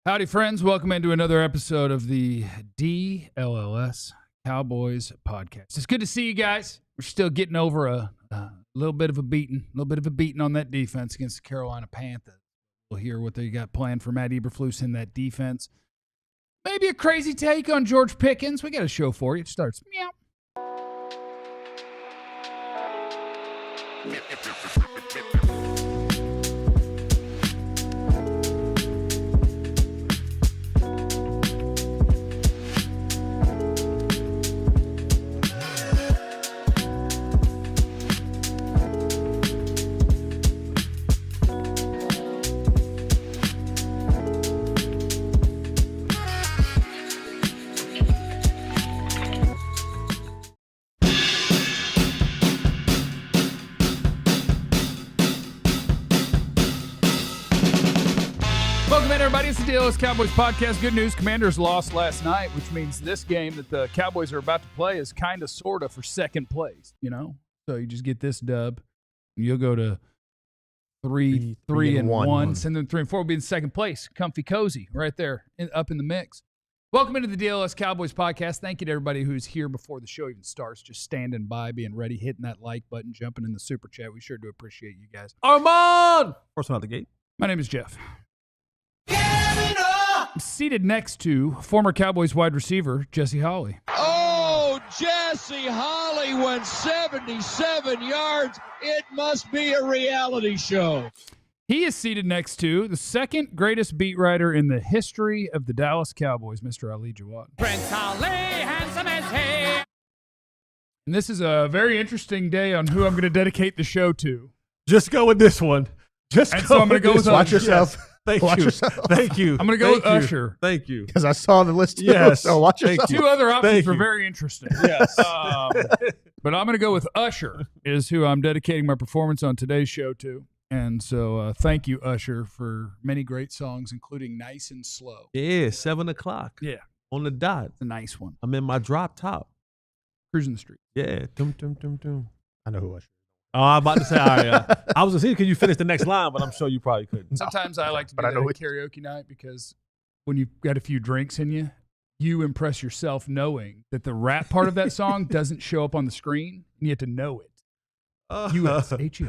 Howdy, friends. Welcome into another episode of the DLLS Cowboys podcast. It's good to see you guys. We're still getting over a little bit of a beating on that defense against the Carolina Panthers. We'll hear what they got planned for Matt Eberflus in that defense. Maybe a crazy take on George Pickens. We got a show for you. It starts meow. Everybody, it's the DLLS Cowboys podcast. Good news, Commanders lost last night, which means this game that the Cowboys are about to play is kind of, sort of for second place, you know? So you just get this dub, and you'll go to 3-1, send them 3-4, will be in second place. Comfy, cozy, right there, up in the mix. Welcome into the DLLS Cowboys podcast. Thank you to everybody who's here before the show even starts, just standing by, being ready, hitting that like button, jumping in the super chat. We sure do appreciate you guys. Armand! First one out the gate. My name is Jeff. I'm seated next to former Cowboys wide receiver Jesse Holley. Oh, Jesse Holley went 77 yards. It must be a reality show. He is seated next to the second greatest beat writer in the history of the Dallas Cowboys, Mr. Ali Jawad. Prince Ali, handsome as he. And this is a very interesting day on who I'm going to dedicate the show to. Just go with this one. So I'm going to go with Watch yourself. Yes. Thank Watch you. yourself. Thank you. I'm going to go with Usher. Thank you. Because I saw the list too. Yes. So watch Thank yourself. you. Two other options Thank were you. very interesting. Yes. But I'm going to go with Usher is who I'm dedicating my performance on today's show to. And so thank you, Usher, for many great songs, including Nice and Slow. Yeah, 7 o'clock. Yeah. On the dot. It's a nice one. I'm in my drop top. Cruising the street. Yeah. Dum, dum, dum, dum. I know who I should. Oh, I'm about to say, all right. I was going to see, could you finish the next line, but I'm sure you probably couldn't. Sometimes I like to do But I that know at karaoke night because when you've got a few drinks in you, you impress yourself knowing that the rap part of that song doesn't show up on the screen, and you have to know it. USHERAYYMOND.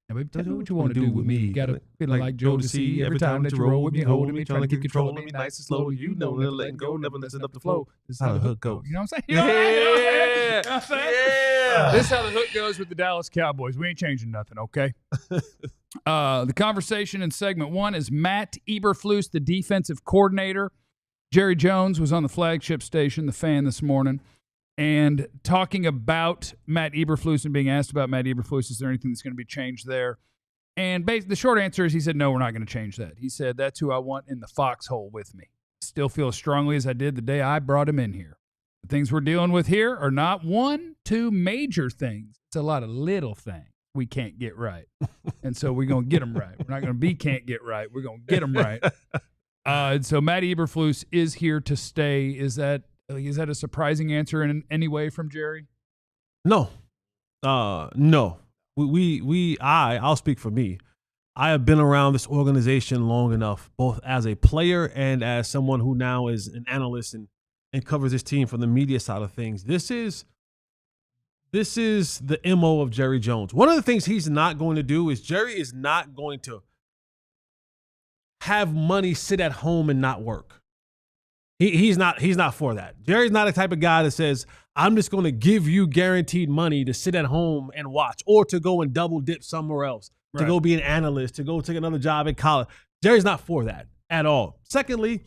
Now, baby, tell me what you want to do with me. You got to feel like Joe to see every time that you roll with me, holding me, trying to keep control of me, nice and slow. You know, never letting go, never listen up the flow. This is how the hook goes. You know what I'm saying? Yeah. This is how the hook goes with the Dallas Cowboys. We ain't changing nothing, okay? The conversation in segment one is Matt Eberflus, the defensive coordinator. Jerry Jones was on the flagship station, The Fan, this morning, and talking about Matt Eberflus and being asked about Matt Eberflus, is there anything that's going to be changed there? And the short answer is he said, no, we're not going to change that. He said, that's who I want in the foxhole with me. Still feel as strongly as I did the day I brought him in here. The things we're dealing with here are not two major things. It's a lot of little things we can't get right. And so we're going to get them right. We're not going to be can't get right. We're going to get them right. And so Matt Eberflus is here to stay. Is that a surprising answer in any way from Jerry? No. No. I'll speak for me. I have been around this organization long enough, both as a player and as someone who now is an analyst and covers this team from the media side of things. This is the MO of Jerry Jones. One of the things he's not going to do is Jerry is not going to have money sit at home and not work. He's not for that. Jerry's not the type of guy that says, I'm just going to give you guaranteed money to sit at home and watch or to go and double dip somewhere else, to go be an analyst, to go take another job at college. Jerry's not for that at all. Secondly,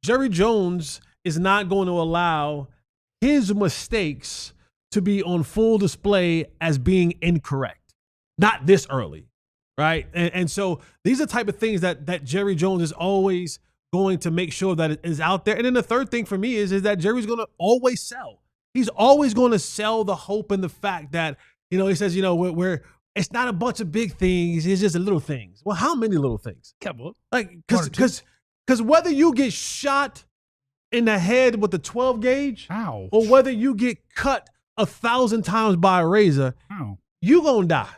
Jerry Jones is not going to allow his mistakes to be on full display as being incorrect. Not this early, right? And so these are the type of things that Jerry Jones is always going to make sure that it is out there. And then the third thing for me is that Jerry's going to always sell. He's always going to sell the hope and the fact that, he says, we're it's not a bunch of big things. It's just little things. Well, how many little things? Couple. Like, because whether you get shot in the head with a 12 gauge, ow, or whether you get cut 1,000 times by a razor, ow, you gonna die.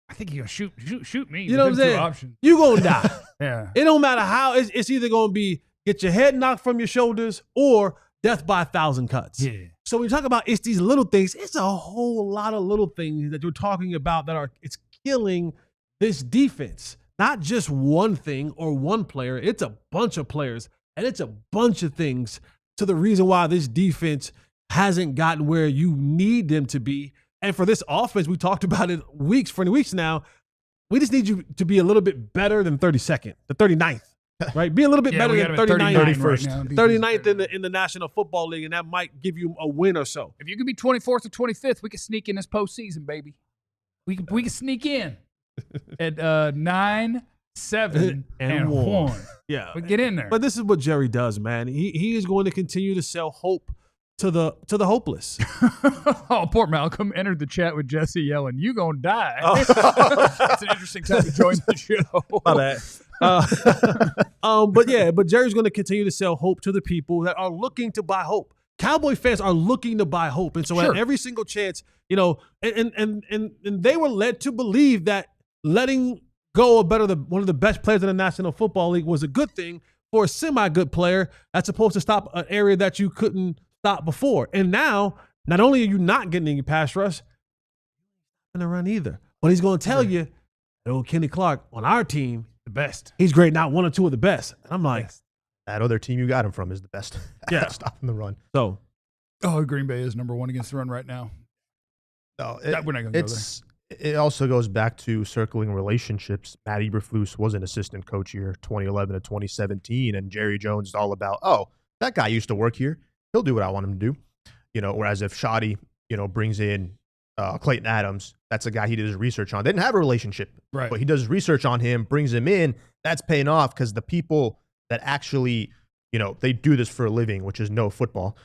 I think you're gonna shoot me. You know what I'm saying? Options. You gonna die. Yeah. It don't matter how. It's either going to be get your head knocked from your shoulders or death by 1,000 cuts. Yeah. So when you talk about it's these little things, it's a whole lot of little things that you're talking about that it's killing this defense. Not just one thing or one player. It's a bunch of players, and it's a bunch of things to the reason why this defense hasn't gotten where you need them to be. And for this offense, we talked about it for weeks now. We just need you to be a little bit better than 32nd, the 39th, right? Be a little bit better than 39th, 39th in the National Football League, and that might give you a win or so. If you could be 24th or 25th, we could sneak in this postseason, baby. We can sneak in at 9, 7, and 1. Yeah, we get in there. But this is what Jerry does, man. He is going to continue to sell hope to the hopeless. Oh, poor Malcolm entered the chat with Jesse yelling, "You gonna die." That's an interesting time to join the show. My bad. But Jerry's going to continue to sell hope to the people that are looking to buy hope. Cowboy fans are looking to buy hope, and so at every single chance, and they were led to believe that letting go of one of the best players in the National Football League was a good thing for a semi-good player that's supposed to stop an area that you couldn't stop before. And now, not only are you not getting any pass rush, you're going to run either. But he's going to tell you, old Kenny Clark on our team, the best. He's great, not one or two of the best. And I'm like, that other team you got him from is the best. Yeah, stopping the run. So, Green Bay is number 1 against the run right now. No, we're not going to go there. It also goes back to circling relationships. Matt Eberflus was an assistant coach here, 2011 to 2017, and Jerry Jones is all about, that guy used to work here. He'll do what I want him to do. Whereas if Schotty, brings in Clayton Adams, that's a guy he did his research on. They didn't have a relationship, right? But he does research on him, brings him in. That's paying off because the people that actually, they do this for a living, which is know football.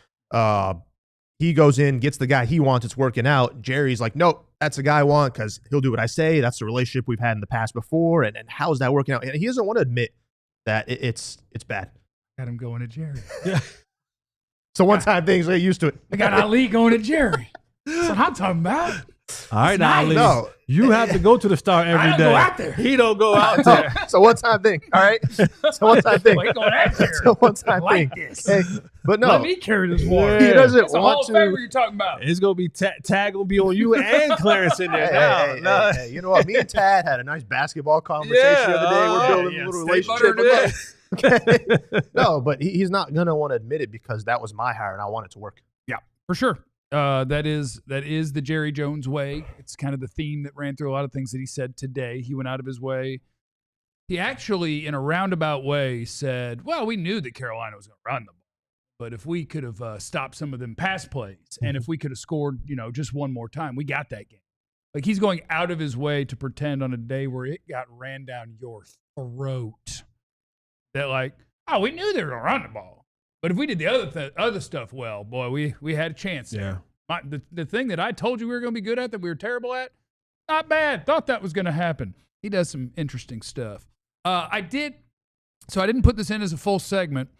He goes in, gets the guy he wants. It's working out. Jerry's like, nope, that's the guy I want because he'll do what I say. That's the relationship we've had in the past before. And how's that working out? And he doesn't want to admit that it's bad. Got him going to Jerry. Yeah. So one-time things, get used to it. I got Ali going to Jerry. That's what I'm talking about. All right, now, Ali. No. You have to go to the Star every day. I don't go out there. He don't go out there. So one-time thing, all right? So one-time thing. Well, he going out there. So one-time like thing. This. Hey, but no. Let me carry this water. He doesn't That's a want whole to. favor you're talking about. It's going to be Tag going to be on you and Clarence in there now. Hey, you know what? Me and Tad had a nice basketball conversation the other day. We're building a little relationship. Okay. No, but he's not going to want to admit it because that was my hire and I want it to work. Yeah, for sure. That is the Jerry Jones way. It's kind of the theme that ran through a lot of things that he said today. He went out of his way. He actually, in a roundabout way, said, well, we knew that Carolina was going to run the ball, but if we could have stopped some of them pass plays and if we could have scored, just one more time, we got that game. Like, he's going out of his way to pretend on a day where it got ran down your throat that, like, we knew they were going to run the ball. But if we did the other stuff well, boy, we had a chance there. Yeah. The thing that I told you we were going to be good at that we were terrible at, not bad. Thought that was going to happen. He does some interesting stuff. I didn't put this in as a full segment,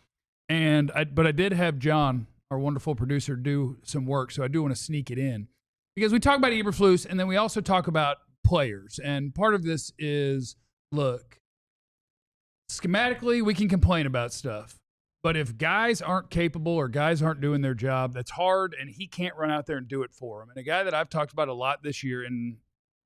but I did have John, our wonderful producer, do some work, so I do want to sneak it in. Because we talk about Eberflus, and then we also talk about players. And part of this is, look, schematically, we can complain about stuff. But if guys aren't capable or guys aren't doing their job, that's hard, and he can't run out there and do it for them. And a guy that I've talked about a lot this year, and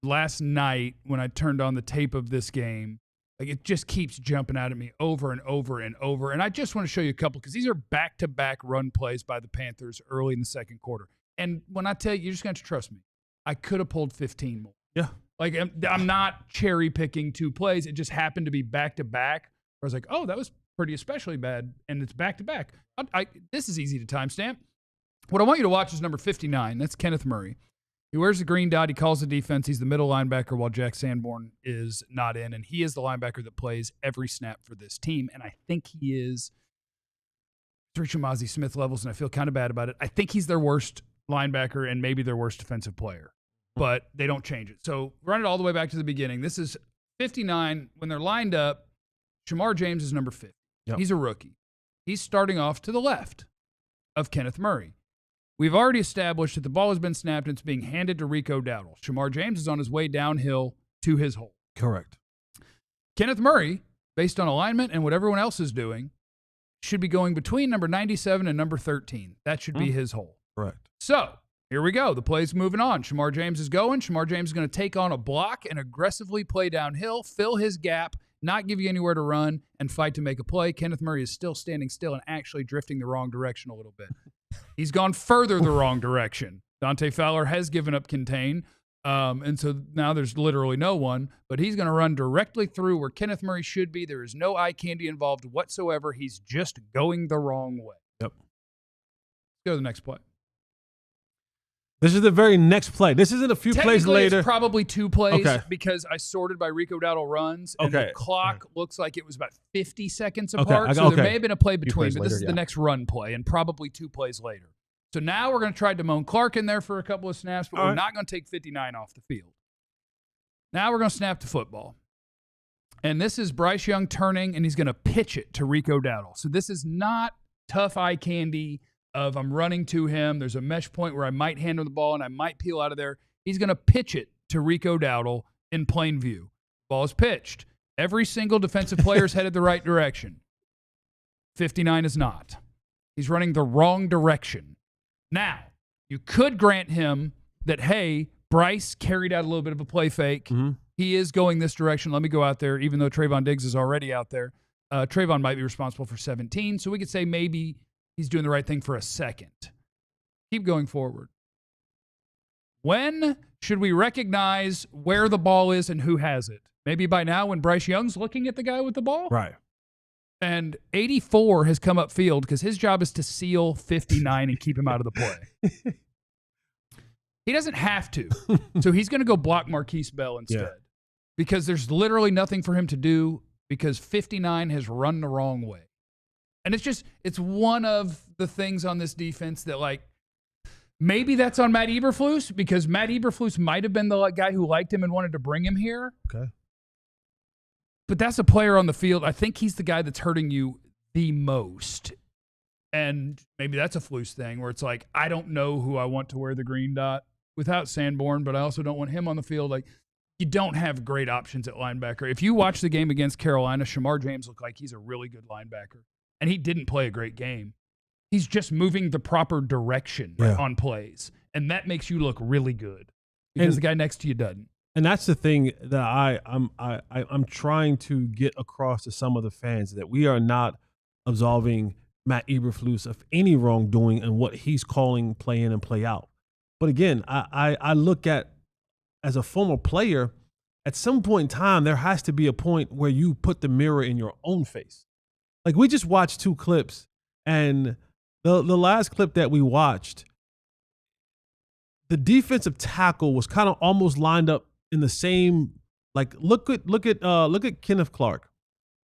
last night when I turned on the tape of this game, like, it just keeps jumping out at me over and over and over. And I just want to show you a couple because these are back-to-back run plays by the Panthers early in the second quarter. And when I tell you, you're just going to trust me. I could have pulled 15 more. Yeah. Like, I'm not cherry-picking 2 plays. It just happened to be back-to-back. I was like, oh, that was pretty especially bad, and it's back-to-back. This is easy to timestamp. What I want you to watch is number 59. That's Kenneth Murray. He wears the green dot. He calls the defense. He's the middle linebacker while Jack Sanborn is not in, and he is the linebacker that plays every snap for this team, and I think he is reaching Mozzie Smith levels, and I feel kind of bad about it. I think he's their worst linebacker and maybe their worst defensive player, but they don't change it. So run it all the way back to the beginning. This is 59. When they're lined up, Shamar James is number 50. Yep. He's a rookie. He's starting off to the left of Kenneth Murray. We've already established that the ball has been snapped and it's being handed to Rico Dowdle. Shamar James is on his way downhill to his hole. Correct. Kenneth Murray based on alignment and what everyone else is doing, should be going between number 97 and number 13. That should be his hole. Correct. So here we go. The play's moving on. Shamar James is going. Shamar James is going to take on a block and aggressively play downhill, fill his gap, not give you anywhere to run, and fight to make a play. Kenneth Murray is still standing still and actually drifting the wrong direction a little bit. He's gone further the wrong direction. Dante Fowler has given up contain, and so now there's literally no one, but he's going to run directly through where Kenneth Murray should be. There is no eye candy involved whatsoever. He's just going the wrong way. Yep. Let's go to the next play. This is the very next play. This isn't a few plays later. It's probably 2 plays Okay. because I sorted by Rico Dowdle runs, and Okay. the clock looks like it was about 50 seconds Okay. apart. So there Okay. may have been a play between, plays but this later, is yeah. the next run play, and probably 2 plays later. So now we're going to try Damone Clark in there for a couple of snaps, but All we're right. not going to take 59 off the field. Now we're going to snap the football. And this is Bryce Young turning, and he's going to pitch it to Rico Dowdle. So this is not tough eye candy of I'm running to him. There's a mesh point where I might hand him the ball and I might peel out of there. He's going to pitch it to Rico Dowdle in plain view. Ball is pitched. Every single defensive player is headed the right direction. 59 is not. He's running the wrong direction. Now, you could grant him that, hey, Bryce carried out a little bit of a play fake. Mm-hmm. He is going this direction. Let me go out there, even though Trayvon Diggs is already out there. Trayvon might be responsible for 17, so we could say maybe he's doing the right thing for a second. Keep going forward. When should we recognize where the ball is and who has it? Maybe by now when Bryce Young's looking at the guy with the ball? Right. And 84 has come upfield because his job is to seal 59 and keep him out of the play. He doesn't have to. So he's going to go block Marquise Bell instead because there's literally nothing for him to do because 59 has run the wrong way. And it's one of the things on this defense that, like, maybe that's on Matt Eberflus because Matt Eberflus might have been the guy who liked him and wanted to bring him here. Okay. But that's a player on the field. I think he's the guy that's hurting you the most. And maybe that's a Flus thing where it's like, I don't know who I want to wear the green dot without Sanborn, but I also don't want him on the field. Like, you don't have great options at linebacker. If you watch the game against Carolina, Shamar James looked like he's a really good linebacker. And he didn't play a great game. He's just moving the proper direction on plays. And that makes you look really good because the guy next to you doesn't. And that's the thing that I'm trying to get across to some of the fans, that we are not absolving Matt Eberflus of any wrongdoing and what he's calling play in and play out. But again, I look at, as a former player, at some point in time, there has to be a point where you put the mirror in your own face. Like, we just watched 2 clips, and the last clip that we watched, the defensive tackle was kind of almost lined up in the same, like, look at Kenneth Clark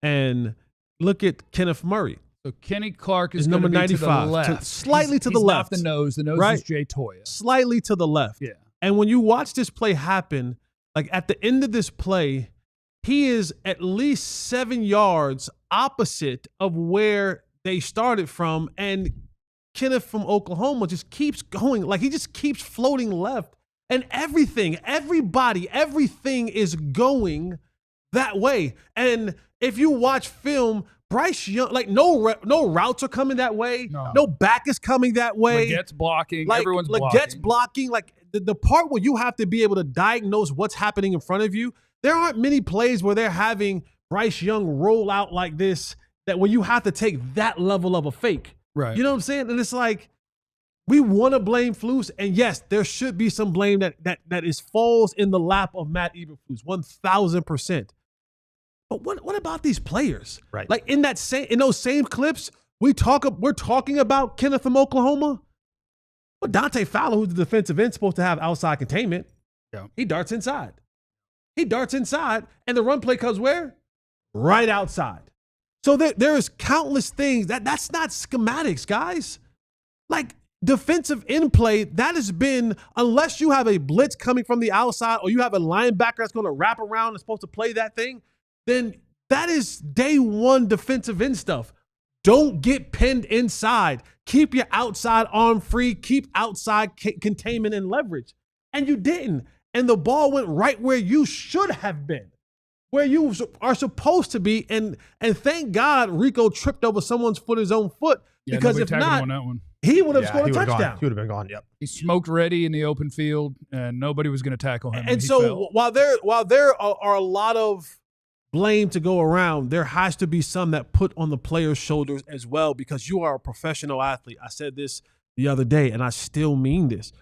and look at Kenneth Murray. So Kenny Clark is number going to be 95, to the left. slightly to the he's left. Not the nose. The nose Right? is Jay Toya. Slightly to the left. Yeah. And when you watch this play happen, like at the end of this play, he is at least 7 yards opposite of where they started from. And Kenneth from Oklahoma just keeps going. Like, he just keeps floating left. And everything is going that way. And if you watch film, Bryce Young, like, no routes are coming that way. No back is coming that way. Legette's blocking. Like, Everyone's Legette's blocking. Like, the part where you have to be able to diagnose what's happening in front of you, there aren't many plays where they're having Bryce Young roll out like this, that where you have to take that level of a fake. Right. You know what I'm saying? And it's like, we want to blame Flus, and yes, there should be some blame that falls in the lap of Matt Eberflus, 1,000%. But what about these players? Right. Like, in those same clips, we're talking about Kenneth from Oklahoma. But Dante Fowler, who's the defensive end, supposed to have outside containment. Yeah. He darts inside. And the run play comes where? Right outside. So there is countless things that's not schematics, guys. Like, defensive end play, that has been, unless you have a blitz coming from the outside or you have a linebacker that's going to wrap around and supposed to play that thing, then that is day one defensive end stuff. Don't get pinned inside. Keep your outside arm free. Keep outside containment and leverage. And you didn't. And the ball went right where you should have been. where you are supposed to be. And thank God Rico tripped over someone's foot, his own foot, because if not, on that one. he would have scored a touchdown. He would have been gone. Yep. He smoked ready in the open field, and nobody was going to tackle him. And so while there are a lot of blame to go around, there has to be some that put on the player's shoulders as well, because you are a professional athlete. I said this the other day, and I still mean this.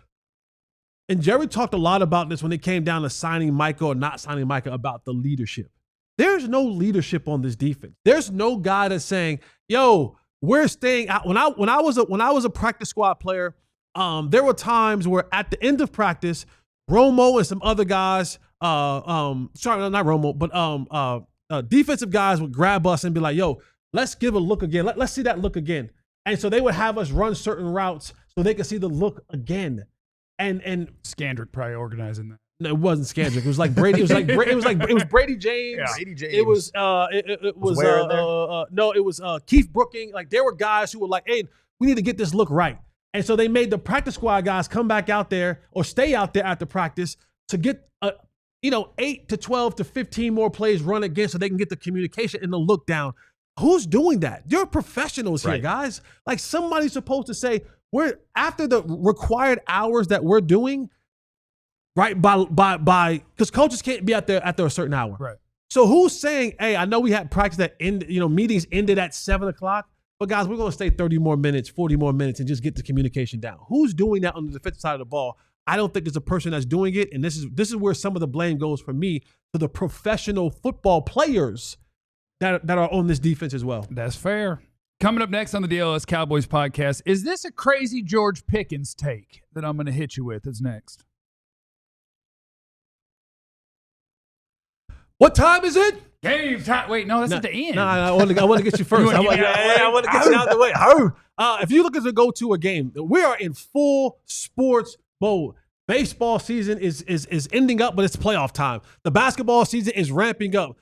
And Jerry talked a lot about this when it came down to signing Micah or not signing Micah, about the leadership. There's no leadership on this defense. There's no guy that's saying, yo, we're staying out. When I was a practice squad player, there were times where at the end of practice, Romo and some other guys, sorry, not Romo, but defensive guys would grab us and be like, yo, let's give a look again. Let's see that look again. And so they would have us run certain routes so they could see the look again. And Scandrick probably organizing that. No, it wasn't Scandrick. It was like Brady. It was Brady James. Yeah, Brady James. It was no, it was Keith Brooking. Like, there were guys who were like, hey, we need to get this look right. And so they made the practice squad guys come back out there or stay out there after practice to get 8 to 12 to 15 more plays run again, so they can get the communication and the look down. Who's doing that? You're professionals here, guys. Like, somebody's supposed to say, we're after the required hours that we're doing, right? By because coaches can't be out there after a certain hour. Right. So who's saying, hey, I know we had practice that meetings ended at 7:00, but guys, we're going to stay 30 more minutes, 40 more minutes, and just get the communication down. Who's doing that on the defensive side of the ball? I don't think there's a person that's doing it, and this is where some of the blame goes for me to the professional football players that are on this defense as well. That's fair. Coming up next on the DLLS Cowboys podcast, is this a crazy George Pickens take that I'm going to hit you with? Is next. What time is it? Game time. Wait, no, that's at the end. No, I want to get you first. I want to get you out of the way. If you look at the go-to a game, we are in full sports mode. Baseball season is ending up, but it's playoff time. The basketball season is ramping up.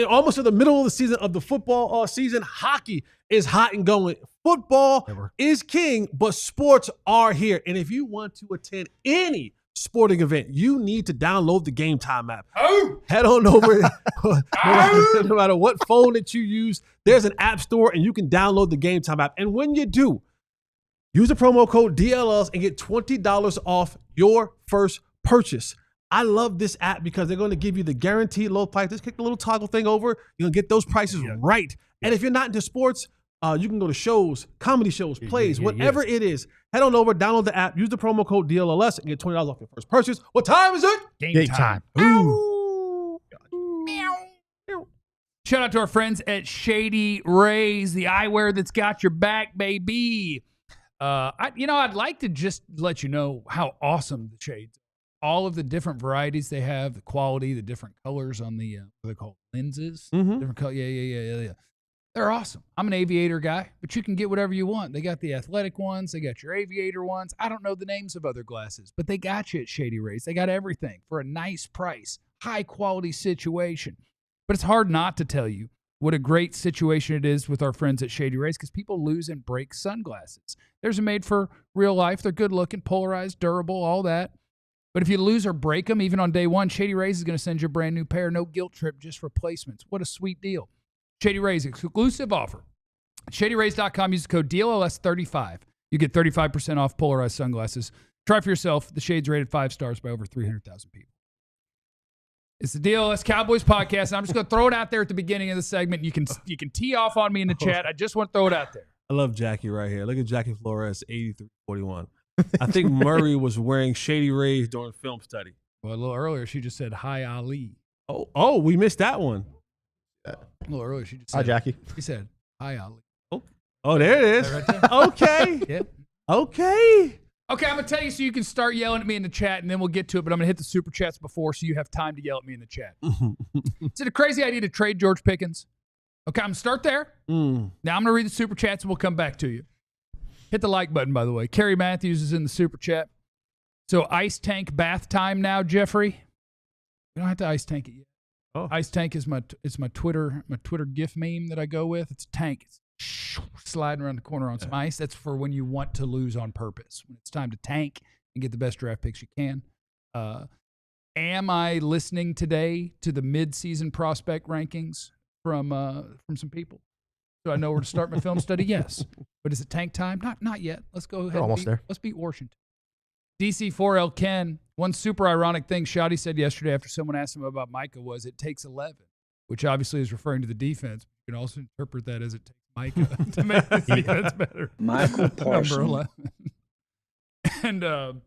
Almost at the middle of the season of the football season, hockey is hot and going. Football is king, but sports are here. And if you want to attend any sporting event, you need to download the Game Time app. Head on over. No matter what phone that you use, there's an app store, and you can download the Game Time app. And when you do, use the promo code DLLS and get $20 off your first purchase. I love this app because they're going to give you the guaranteed low price. Just click the little toggle thing over. You're going to get those prices right. And if you're not into sports, you can go to shows, comedy shows, plays, whatever it is. Head on over, download the app, use the promo code DLLS, and get $20 off your first purchase. What time is it? Game time. Ooh. Shout out to our friends at Shady Rays, the eyewear that's got your back, baby. I'd like to just let you know how awesome the shades are. All of the different varieties they have, the quality, the different colors on the, what are they called? Lenses? Different color. Yeah. They're awesome. I'm an aviator guy, but you can get whatever you want. They got the athletic ones. They got your aviator ones. I don't know the names of other glasses, but they got you at Shady Rays. They got everything for a nice price, high quality situation. But it's hard not to tell you what a great situation it is with our friends at Shady Rays, because people lose and break sunglasses. Theirs are made for real life. They're good looking, polarized, durable, all that. But if you lose or break them, even on day one, Shady Rays is going to send you a brand new pair. No guilt trip, just replacements. What a sweet deal. Shady Rays, exclusive offer. ShadyRays.com, use the code DLLS35. You get 35% off polarized sunglasses. Try for yourself. The shade's rated 5 stars by over 300,000 people. It's the DLLS Cowboys podcast. And I'm just going to throw it out there at the beginning of the segment. You can tee off on me in the chat. I just want to throw it out there. I love Jackie right here. Look at Jackie Flores, 8341. I think Murray was wearing Shady Rays during film study. Well, a little earlier, she just said, hi, Ali. Oh, we missed that one. A little earlier, she just said, hi, Jackie. She said, hi, Ali. Oh, there it is. Right there? Okay. Yep. Okay. Okay, I'm going to tell you so you can start yelling at me in the chat, and then we'll get to it, but I'm going to hit the super chats before so you have time to yell at me in the chat. Is it a crazy idea to trade George Pickens? Okay, I'm going to start there. Now I'm going to read the super chats, and we'll come back to you. Hit the like button, by the way. Kerry Matthews is in the super chat. So ice tank bath time now, Jeffrey. We don't have to ice tank it yet. Oh. Ice tank is my Twitter GIF meme that I go with. It's a tank. It's sliding around the corner on some ice. That's for when you want to lose on purpose. When it's time to tank and get the best draft picks you can. am I listening today to the mid-season prospect rankings from some people? So I know where to start my film study? Yes. But is it tank time? Not yet. Let's go ahead. We're almost there. Let's beat Washington. DC4L Ken, one super ironic thing Shotty said yesterday after someone asked him about Micah was it takes 11, which obviously is referring to the defense. You can also interpret that as it takes Micah to make the defense better. Michael Parsons. Number 11. And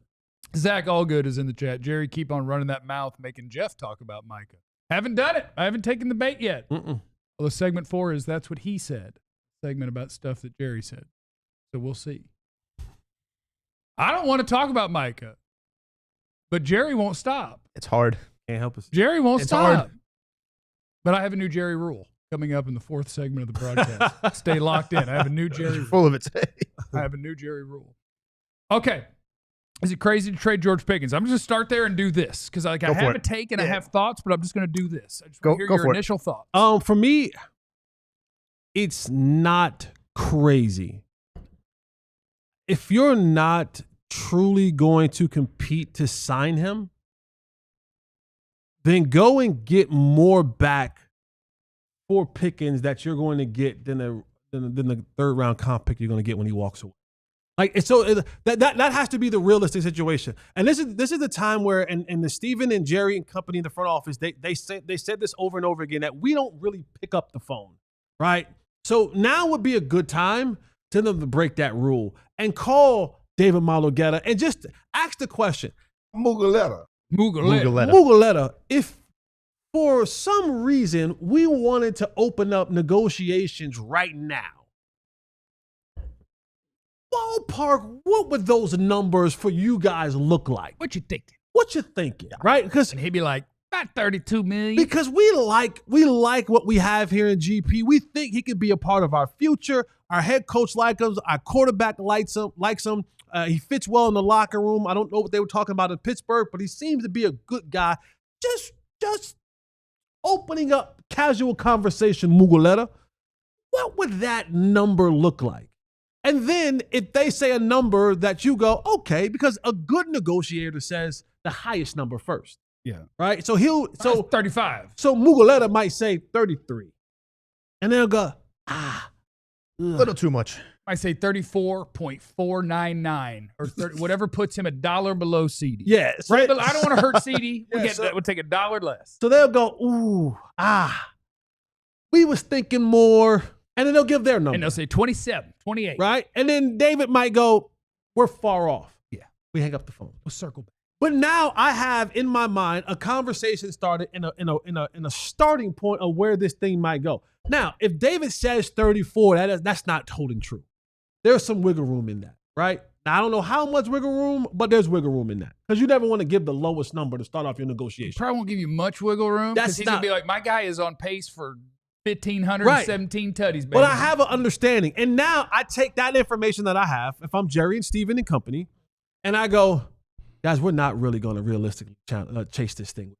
Zach Allgood is in the chat. Jerry, keep on running that mouth, making Jeff talk about Micah. Haven't done it. I haven't taken the bait yet. Although segment 4 is That's What He Said. Segment about stuff that Jerry said. So we'll see. I don't want to talk about Micah, but Jerry won't stop. It's hard. Can't help us. Jerry won't It's stop. hard. But I have a new Jerry rule coming up in the 4th segment of the broadcast. Stay locked in. I have a new Jerry rule. Full of it today. I have a new Jerry rule. Okay. Is it crazy to trade George Pickens? I'm just going to start there and do this because I have a take and I have thoughts, but I'm just going to do this. I just want to hear your initial thoughts. For me, it's not crazy. If you're not truly going to compete to sign him, then go and get more back for Pickens that you're going to get than the 3rd round comp pick you're going to get when he walks away. That has to be the realistic situation. And this is the time where and the Steven and Jerry and company in the front office, they said this over and over again that we don't really pick up the phone, right? So now would be a good time to them to break that rule and call David Malogetta and just ask the question. Mugoletta, if for some reason we wanted to open up negotiations right now, ballpark, what would those numbers for you guys look like? What you thinking? What you thinking, right? Because And he'd be like, about 32 million. because we like what we have here in GP. We think he could be a part of our future. Our head coach likes him. Our quarterback likes him. He fits well in the locker room. I don't know what they were talking about in Pittsburgh, but he seems to be a good guy. Just opening up casual conversation, Mugoletta. What would that number look like? And then if they say a number that you go, okay, because a good negotiator says the highest number first. Yeah. Right? So 35. So Mugoletta might say 33. And they'll go, A little too much. I say 34.499 or 30, whatever puts him $1 below CD. yeah. So, Right? I don't want to hurt CD. Yeah, We'll take $1 less. so they'll go, we was thinking more. And then they'll give their number. And they'll say 27, 28. Right? And then David might go, we're far off. Yeah. We hang up the phone. We'll circle back. But now I have in my mind a conversation started in a starting point of where this thing might go. Now, if David says 34, that's not holding true. There's some wiggle room in that, right? Now, I don't know how much wiggle room, but there's wiggle room in that. Because you never want to give the lowest number to start off your negotiation. Probably won't give you much wiggle room. That's He's not- going to be like, my guy is on pace for 1,517 tutties, baby. But I have an understanding. And now I take that information that I have, if I'm Jerry and Steven and company, and I go, guys, we're not really going to realistically chase this thing.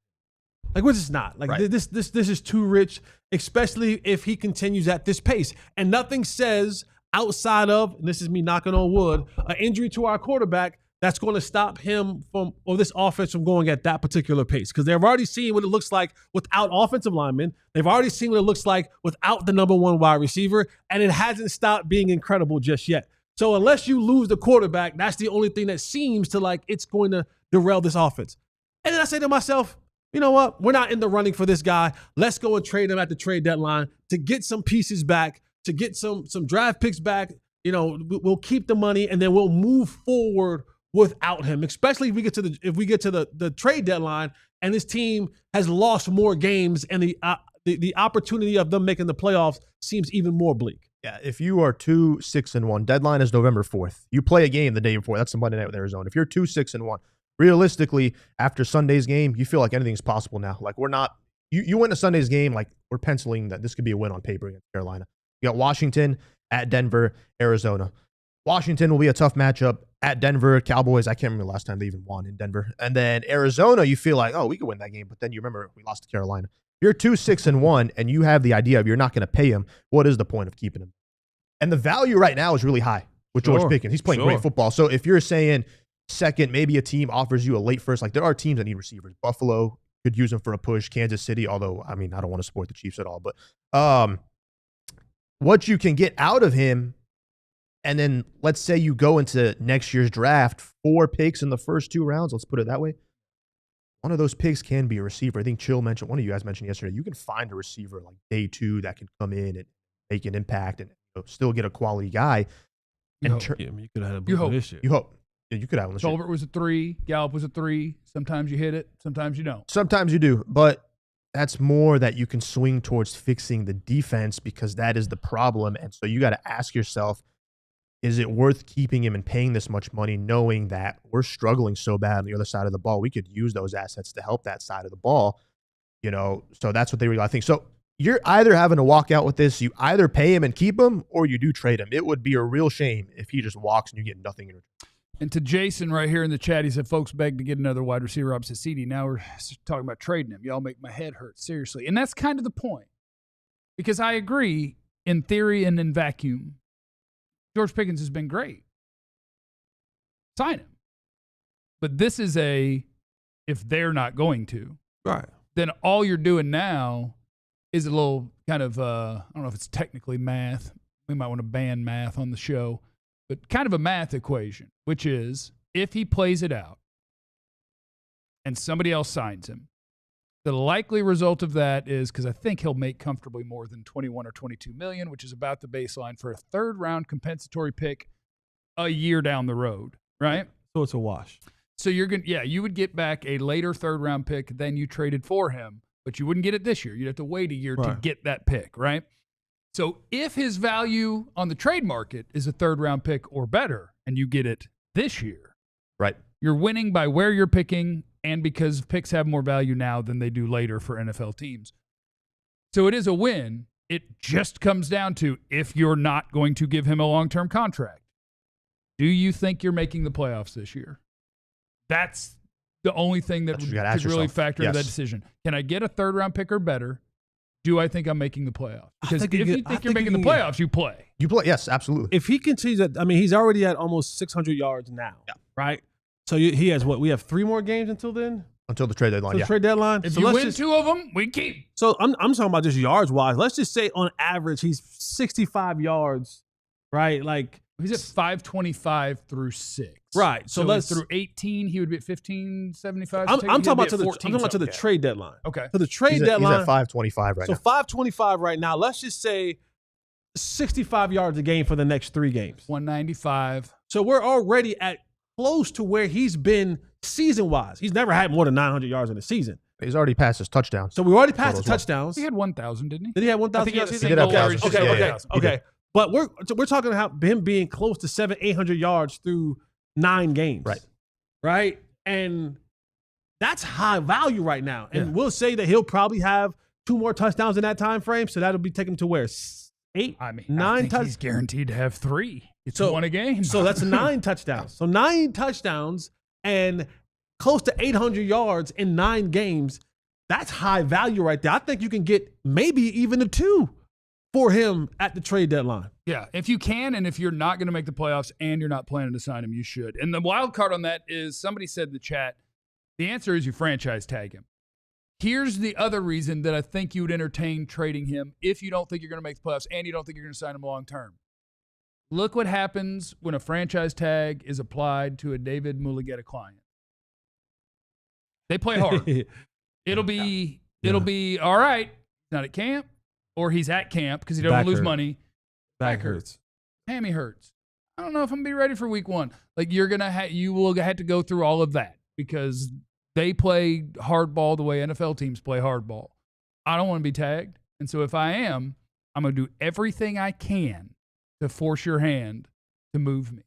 Like, we're just not. Like, Right. this is too rich, especially if he continues at this pace. And nothing says outside of, and this is me knocking on wood, an injury to our quarterback that's going to stop him from, or this offense from going at that particular pace. Because they've already seen what it looks like without offensive linemen. They've already seen what it looks like without the number 1 wide receiver. And it hasn't stopped being incredible just yet. So unless you lose the quarterback, that's the only thing that seems to like it's going to derail this offense. And then I say to myself, you know what? We're not in the running for this guy. Let's go and trade him at the trade deadline to get some pieces back, to get some draft picks back. You know, we'll keep the money and then we'll move forward without him, especially if we get to the trade deadline and this team has lost more games and the opportunity of them making the playoffs seems even more bleak. Yeah, if you are 2-6-1, deadline is November 4th. You play a game the day before. That's the Monday night with Arizona. If you're 2-6-1, realistically, after Sunday's game, you feel like anything's possible now. Like, we're not. You win a Sunday's game, like, we're penciling that this could be a win on paper against Carolina. You got Washington at Denver, Arizona. Washington will be a tough matchup at Denver. Cowboys, I can't remember the last time they even won in Denver. And then Arizona, you feel like, oh, we could win that game. But then you remember we lost to Carolina. You're 2-6-1, and you have the idea of you're not going to pay him. What is the point of keeping him? And the value right now is really high with George Pickens. He's playing great football. So if you're saying second, maybe a team offers you a late first. Like there are teams that need receivers. Buffalo could use them for a push. Kansas City, although, I mean, I don't want to support the Chiefs at all. But what you can get out of him, and then let's say you go into next year's draft, 4 picks in the first 2 rounds. Let's put it that way. One of those picks can be a receiver. I think Chill mentioned, one of you guys mentioned yesterday, you can find a receiver like day 2 that can come in and make an impact and still get a quality guy. You could have had a blue this year. You hope. Yeah, you could have one this year. Tolbert was a 3. Gallup was a 3. Sometimes you hit it. Sometimes you don't. Sometimes you do. But that's more that you can swing towards fixing the defense because that is the problem. And so you got to ask yourself, is it worth keeping him and paying this much money knowing that we're struggling so bad on the other side of the ball? We could use those assets to help that side of the ball. So that's what they really, I think. So you're either having to walk out with this, you either pay him and keep him, or you do trade him. It would be a real shame if he just walks and you get nothing in return. And to Jason right here in the chat, he said, folks beg to get another wide receiver opposite CD. Now we're talking about trading him. Y'all make my head hurt, seriously. And that's kind of the point. Because I agree, in theory and in vacuum, George Pickens has been great. Sign him. But this is if they're not going to, right, then all you're doing now is a little kind of, I don't know if it's technically math. We might want to ban math on the show. But kind of a math equation, which is if he plays it out and somebody else signs him, the likely result of that is, because I think he'll make comfortably more than 21 or 22 million, which is about the baseline for a 3rd round compensatory pick a year down the road, right? So it's a wash. So you would get back a later 3rd round pick than you traded for him, but you wouldn't get it this year. You'd have to wait a year to get that pick, right? So if his value on the trade market is a 3rd round pick or better, and you get it this year, right, you're winning by where you're picking and because picks have more value now than they do later for NFL teams. So it is a win. It just comes down to if you're not going to give him a long-term contract. Do you think you're making the playoffs this year? That's the only thing that could really factor into that decision. Can I get a 3rd round pick or better? Do I think I'm making the playoffs? Because if you think you're making the playoffs, you play. You play, yes, absolutely. If he continues that, I mean, he's already at almost 600 yards now, right? So he has what? We have 3 more games until then? Until the trade deadline, Trade deadline. If you win 2 of them, we keep. So I'm talking about just yards-wise. Let's just say on average he's 65 yards, right? Like he's at 525 through 6. Right. So let's through 18, he would be at 1575. I'm talking about to the trade deadline. Okay. So the trade deadline. He's at 525 right now. So 525 right now. Let's just say 65 yards a game for the next 3 games. 195. So we're already at close to where he's been season-wise. He's never had more than 900 yards in a season. He's already passed his touchdowns. So we already passed the touchdowns. He had 1,000, didn't he? Did he have 1,000 yards? He did have 1,000. Okay. But we're talking about him being close to 700-800 yards through 9 games. Right? And that's high value right now. And we'll say that he'll probably have 2 more touchdowns in that time frame. So that'll be taking him to where? 8? I mean, 9 touchdowns. He's guaranteed to have 3. It's 1 a game. So that's 9 touchdowns. So 9 touchdowns and close to 800 yards in 9 games. That's high value right there. I think you can get maybe even a 2 for him at the trade deadline. Yeah, if you can, and if you're not going to make the playoffs and you're not planning to sign him, you should. And the wild card on that is somebody said in the chat, the answer is you franchise tag him. Here's the other reason that I think you would entertain trading him if you don't think you're going to make the playoffs and you don't think you're going to sign him long term. Look what happens when a franchise tag is applied to a David Mulugheta client. They play hard. It'll be all right. Not at camp, or he's at camp because he doesn't lose money. Back hurts. Hammy hurts. I don't know if I'm gonna be ready for week 1. Like you will have to go through all of that because they play hardball the way NFL teams play hardball. I don't want to be tagged, and so if I am, I'm gonna do everything I can to force your hand to move me.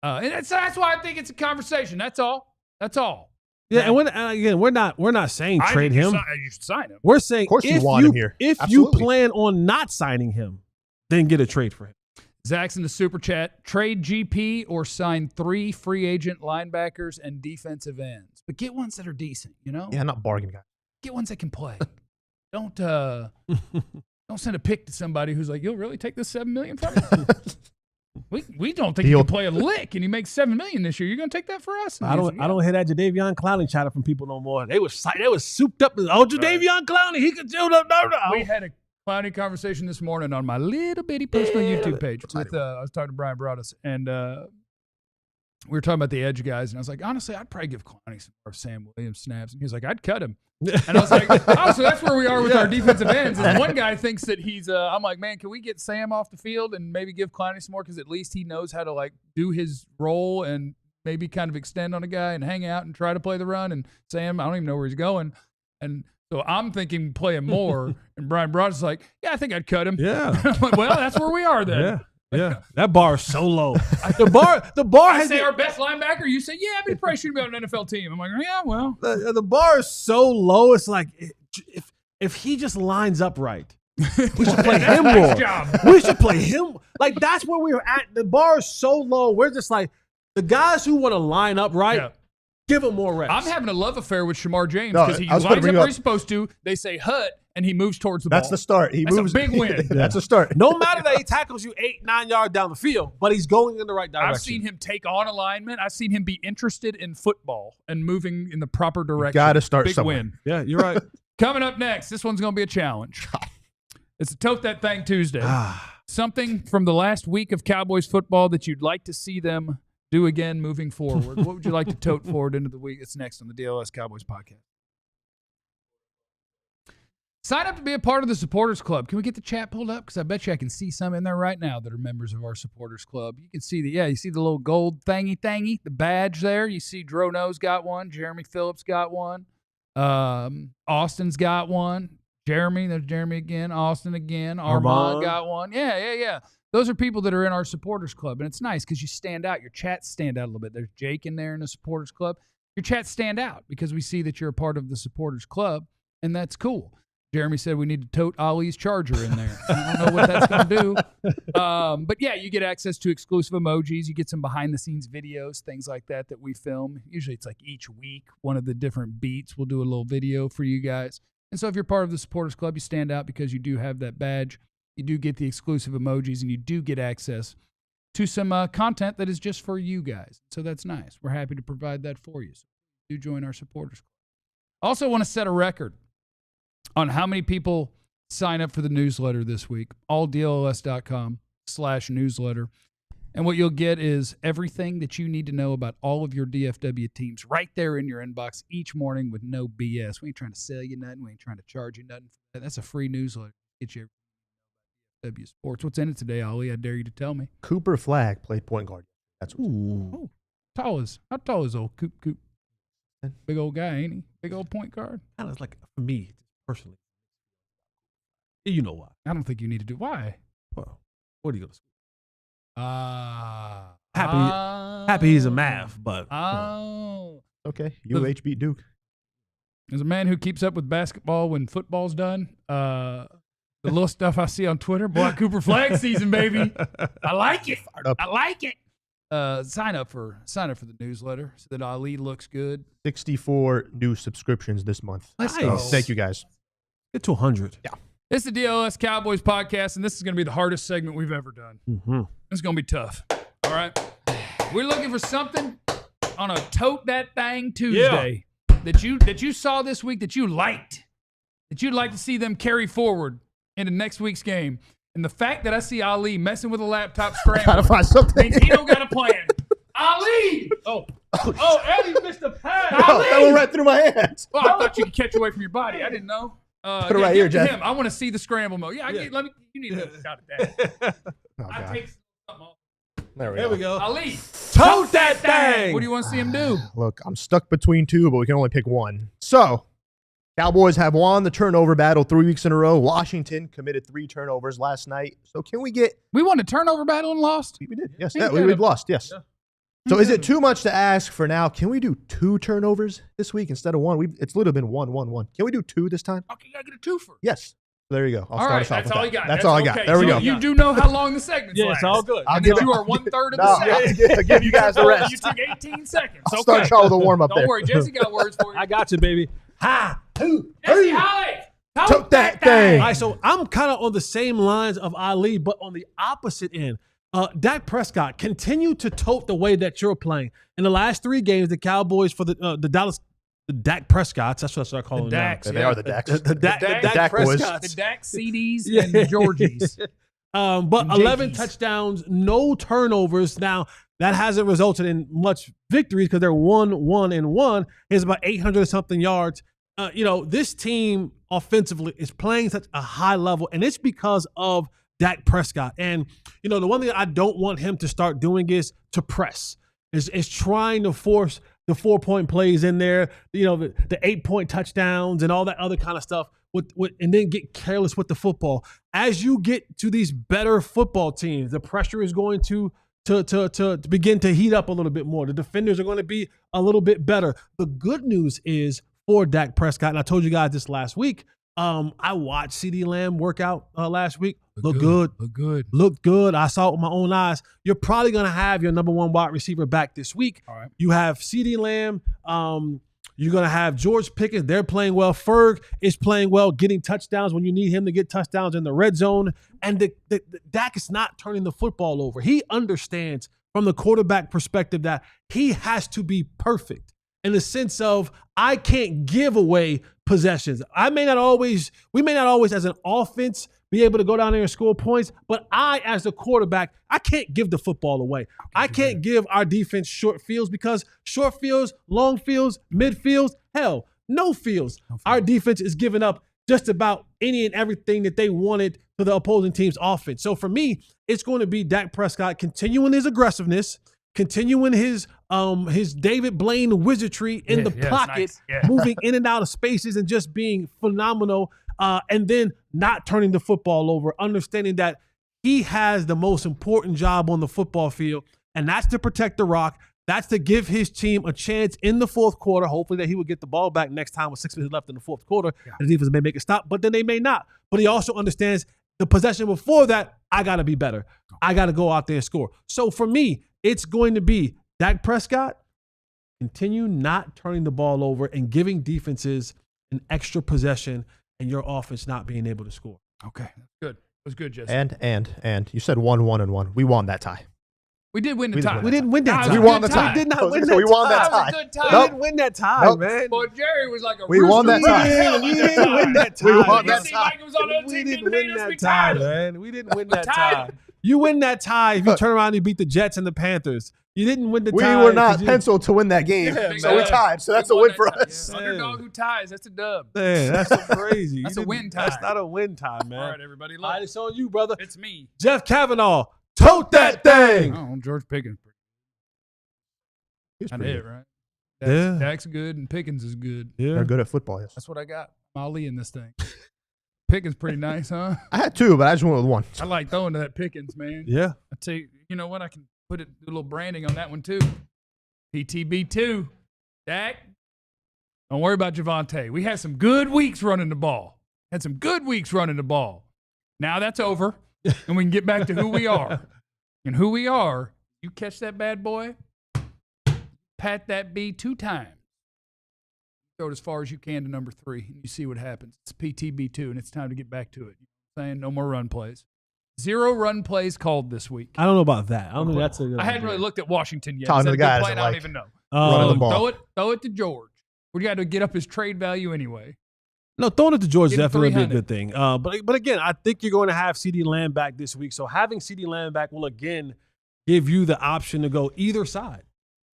And that's why I think it's a conversation. That's all. Yeah, and we're not saying trade him. You should sign him. We're saying of course you want him here. If you plan on not signing him, then get a trade for him. Zach's in the super chat. Trade GP or sign 3 free agent linebackers and defensive ends, but get ones that are decent. Yeah, not bargain guy. Get ones that can play. Don't send a pick to somebody who's like, you'll really take this $7 million from me? We don't think he can play a lick, and he makes $7 million this year. You're going to take that for us? I don't hear that Jadeveon Clowney chatter from people no more. They was souped up. Oh, Jadeveon Clowney, he could do no. We had a Clowney conversation this morning on my little bitty personal YouTube page. I was talking to Brian Broaddus, and we were talking about the edge guys, and I was like, honestly, I'd probably give Clowney some more Sam Williams snaps. And he was like, I'd cut him. And I was like, oh, so that's where we are with our defensive ends. And one guy thinks that he's I'm like, man, can we get Sam off the field and maybe give Clowney some more? Because at least he knows how to, like, do his role and maybe kind of extend on a guy and hang out and try to play the run. And Sam, I don't even know where he's going. And so I'm thinking play him more. And Brian Broaddus is like, yeah, I think I'd cut him. Yeah. I'm like, well, that's where we are then. Yeah, that bar is so low. The bar I has say our best linebacker. You say, yeah, but he probably shouldn't be on an NFL team. I'm like, yeah, well. The bar is so low. It's like if he just lines up right, we should play him more. We should play him. Like, that's where we are at. The bar is so low. We're just like, the guys who want to line up right, give him more reps. I'm having a love affair with Shamar James because he lines up where he's supposed to. They say hut, and he moves towards the ball. That's the start. That's a big win. That's a start. No matter that he tackles you 8-9 yards down the field, but he's going in the right direction. I've seen him take on alignment. I've seen him be interested in football and moving in the proper direction. Got to start big somewhere. Win. Yeah, you're right. Coming up next, this one's going to be a challenge. It's a Tote That Thang Tuesday. Something from the last week of Cowboys football that you'd like to see them do again moving forward. What would you like to tote forward into the week that's next on the DLLS Cowboys podcast? Sign up to be a part of the Supporters Club. Can we get the chat pulled up? Because I bet you I can see some in there right now that are members of our Supporters Club. You can see you see the little gold thingy, the badge there. You see Drono's got one. Jeremy Phillips got one. Austin's got one. There's Jeremy again. Austin again. Armand got one. Yeah. Those are people that are in our Supporters Club, and it's nice because you stand out. Your chats stand out a little bit. There's Jake in there in the Supporters Club. Your chats stand out because we see that you're a part of the Supporters Club, and that's cool. Jeremy said we need to tote Ollie's charger in there. I don't know what that's going to do. But, yeah, you get access to exclusive emojis. You get some behind-the-scenes videos, things like that we film. Usually it's like each week, one of the different beats. We'll do a little video for you guys. And so if you're part of the Supporters Club, you stand out because you do have that badge. You do get the exclusive emojis, and you do get access to some content that is just for you guys. So that's nice. We're happy to provide that for you. So do join our Supporters Club. Also want to set a record on how many people sign up for the newsletter this week. alldlls.com/newsletter. And what you'll get is everything that you need to know about all of your DFW teams right there in your inbox each morning with no BS. We ain't trying to sell you nothing. We ain't trying to charge you nothing. That's a free newsletter. Get you DFW Sports. What's in it today, Ollie? I dare you to tell me. Cooper Flagg played point guard. That's how tall is old Coop? Big old guy, ain't he? Big old point guard. Kind of like, for me, personally. You know why. I don't think you need to do. Why? Well, what are you going to school? Happy he's a math, but. Okay. UH beat Duke. As a man who keeps up with basketball when football's done, the little stuff I see on Twitter, boy, Cooper Flagg season, baby. I like it. I like it. Sign up for the newsletter so that Ali looks good. 64 new subscriptions this month. Nice. Thank you, guys. Get to 100. Yeah. It's the DLLS Cowboys podcast, and this is going to be the hardest segment we've ever done. Mm-hmm. It's going to be tough. All right? We're looking for something on a Tote That Thang Tuesday that you saw this week that you liked, that you'd like to see them carry forward into next week's game. And the fact that I see Ali messing with a laptop scramble Gotta find something. means he don't got a plan. Ali! Oh, Eddie missed a pass. Ali! That went right through my hands. Well, I thought you could catch away from your body. I didn't know. Put it right here, Jeff. Him. I want to see the scramble mode. Yeah, you need to shot at that. Oh, I God. take something off. There we go. Ali, Tote that thing. what do you want to see him do? Look, I'm stuck between two, but we can only pick one. So, Cowboys have won the turnover battle 3 weeks in a row. Washington committed 3 turnovers last night. So, can we get... We won a turnover battle and lost? We did, yes. Yeah, we've lost, yes. Yeah. So, is it too much to ask for now? Can we do 2 turnovers this week instead of 1? It's literally been 1-1-1. Can we do 2 this time? Okay, you got to get a 2-fer. Yes. There you go. I'll all start right, us off that's with all that. you got. That's all I got. Okay. There we So go. you do know how long the segment's Yeah, last. it's all good. And then you are 1/3 of the segment. I'll give you guys the rest. You took 18 seconds. I'll start y'all with a warm-up there. Don't worry. Jesse got words for you. I got you, baby. Jesse, Holly. Tote that thing. All right, so I'm kind of on the same lines of Ali, but on the opposite end. Dak Prescott, continue to tote the way that you're playing. In the last 3 games, the Cowboys for the Dak Prescotts, that's what I start calling them. They are the Dax. The Dak boys. Prescotts. The Dak CDs and the Georgies. But And 11 JPs. touchdowns, no turnovers. Now, that hasn't resulted in much victories because they're 1-1-1. It's about 800-something yards. This team offensively is playing such a high level, and it's because of Dak Prescott. And, the one thing I don't want him to start doing is to press, is trying to force the 4-point plays in there, the 8-point touchdowns and all that other kind of stuff, and then get careless with the football. As you get to these better football teams, the pressure is going to begin to heat up a little bit more. The defenders are going to be a little bit better. The good news is for Dak Prescott, and I told you guys this last week, I watched CeeDee Lamb work out last week. Look good. I saw it with my own eyes. You're probably going to have your number 1 wide receiver back this week. All right. You have CeeDee Lamb. You're going to have George Pickens. They're playing well. Ferg is playing well, getting touchdowns when you need him to get touchdowns in the red zone. And the Dak is not turning the football over. He understands from the quarterback perspective that he has to be perfect in the sense of I can't give away possessions. We may not always as an offense be able to go down there and score points, but I, as the quarterback, I can't give the football away. I can't give our defense short fields because short fields, long fields, midfields, hell, no fields. Our defense is giving up just about any and everything that they wanted for the opposing team's offense. So for me, it's going to be Dak Prescott continuing his aggressiveness, continuing his David Blaine wizardry in the pocket, moving in and out of spaces and just being phenomenal. And then not turning the football over, understanding that he has the most important job on the football field, and that's to protect the rock. That's to give his team a chance in the fourth quarter. Hopefully that he will get the ball back next time with 6 minutes left in the fourth quarter. Yeah. The defense may make a stop, but then they may not. But he also understands the possession before that, I got to be better. I got to go out there and score. So for me, it's going to be Dak Prescott, continue not turning the ball over and giving defenses an extra possession and your offense not being able to score. Okay, good. It was good, Jesse. And you said 1-1-1. We won that tie. We did win the tie. We didn't win that tie. We won the tie. We did not win that tie. We won that tie. That was a good tie. We didn't win that tie, man. Boy, Jerry was like a We won that rooster. tie. We didn't win that tie. We won It that seemed tie. like it was on the other We team didn't didn't beat win us. We that tie, tied. man. We didn't win that tied. tie. You win that tie if you turn around and beat the Jets and the Panthers. You didn't win the We tie. were not penciled to win that game, Yeah, so we man. tied. So that's We a won win for that tie. us. Yeah. Underdog who ties, that's a dub. Man, that's crazy. That's You a didn't- win tie. That's not a win tie, man. All right, everybody, All look. right, it's on you, brother. It's me. Jeff Kavanaugh, tote that thing. Oh, George Pickens. He was I pretty did, good. right? Yeah. Dak's good and Pickens is good. Yeah. They're good at football, yes. That's what I got. Ali in this thing. Pickens pretty nice, huh? I had 2, but I just went with 1. I like throwing to that Pickens, man. Yeah. I tell you, you know what? I can put a little branding on that one too. PTB2. Dak, don't worry about Javonte. We had some good weeks running the ball. Now that's over, and we can get back to who we are. And who we are, you catch that bad boy, pat that B 2 times. Throw it as far as you can to number 3, and you see what happens. It's PTB2, and it's time to get back to it. You know what I'm saying? No more run plays. 0 run plays called this week. I don't know about that. I don't think that's a good I hadn't idea. really looked at Washington yet. Talking Is to that the a good guy plan? that I don't like even know. running the ball. Throw it to George. We got to get up his trade value anyway. No, throwing it to George Get him definitely would be a 300. good thing. But again, I think you're going to have CeeDee Lamb back this week. So having CeeDee Lamb back will again give you the option to go either side.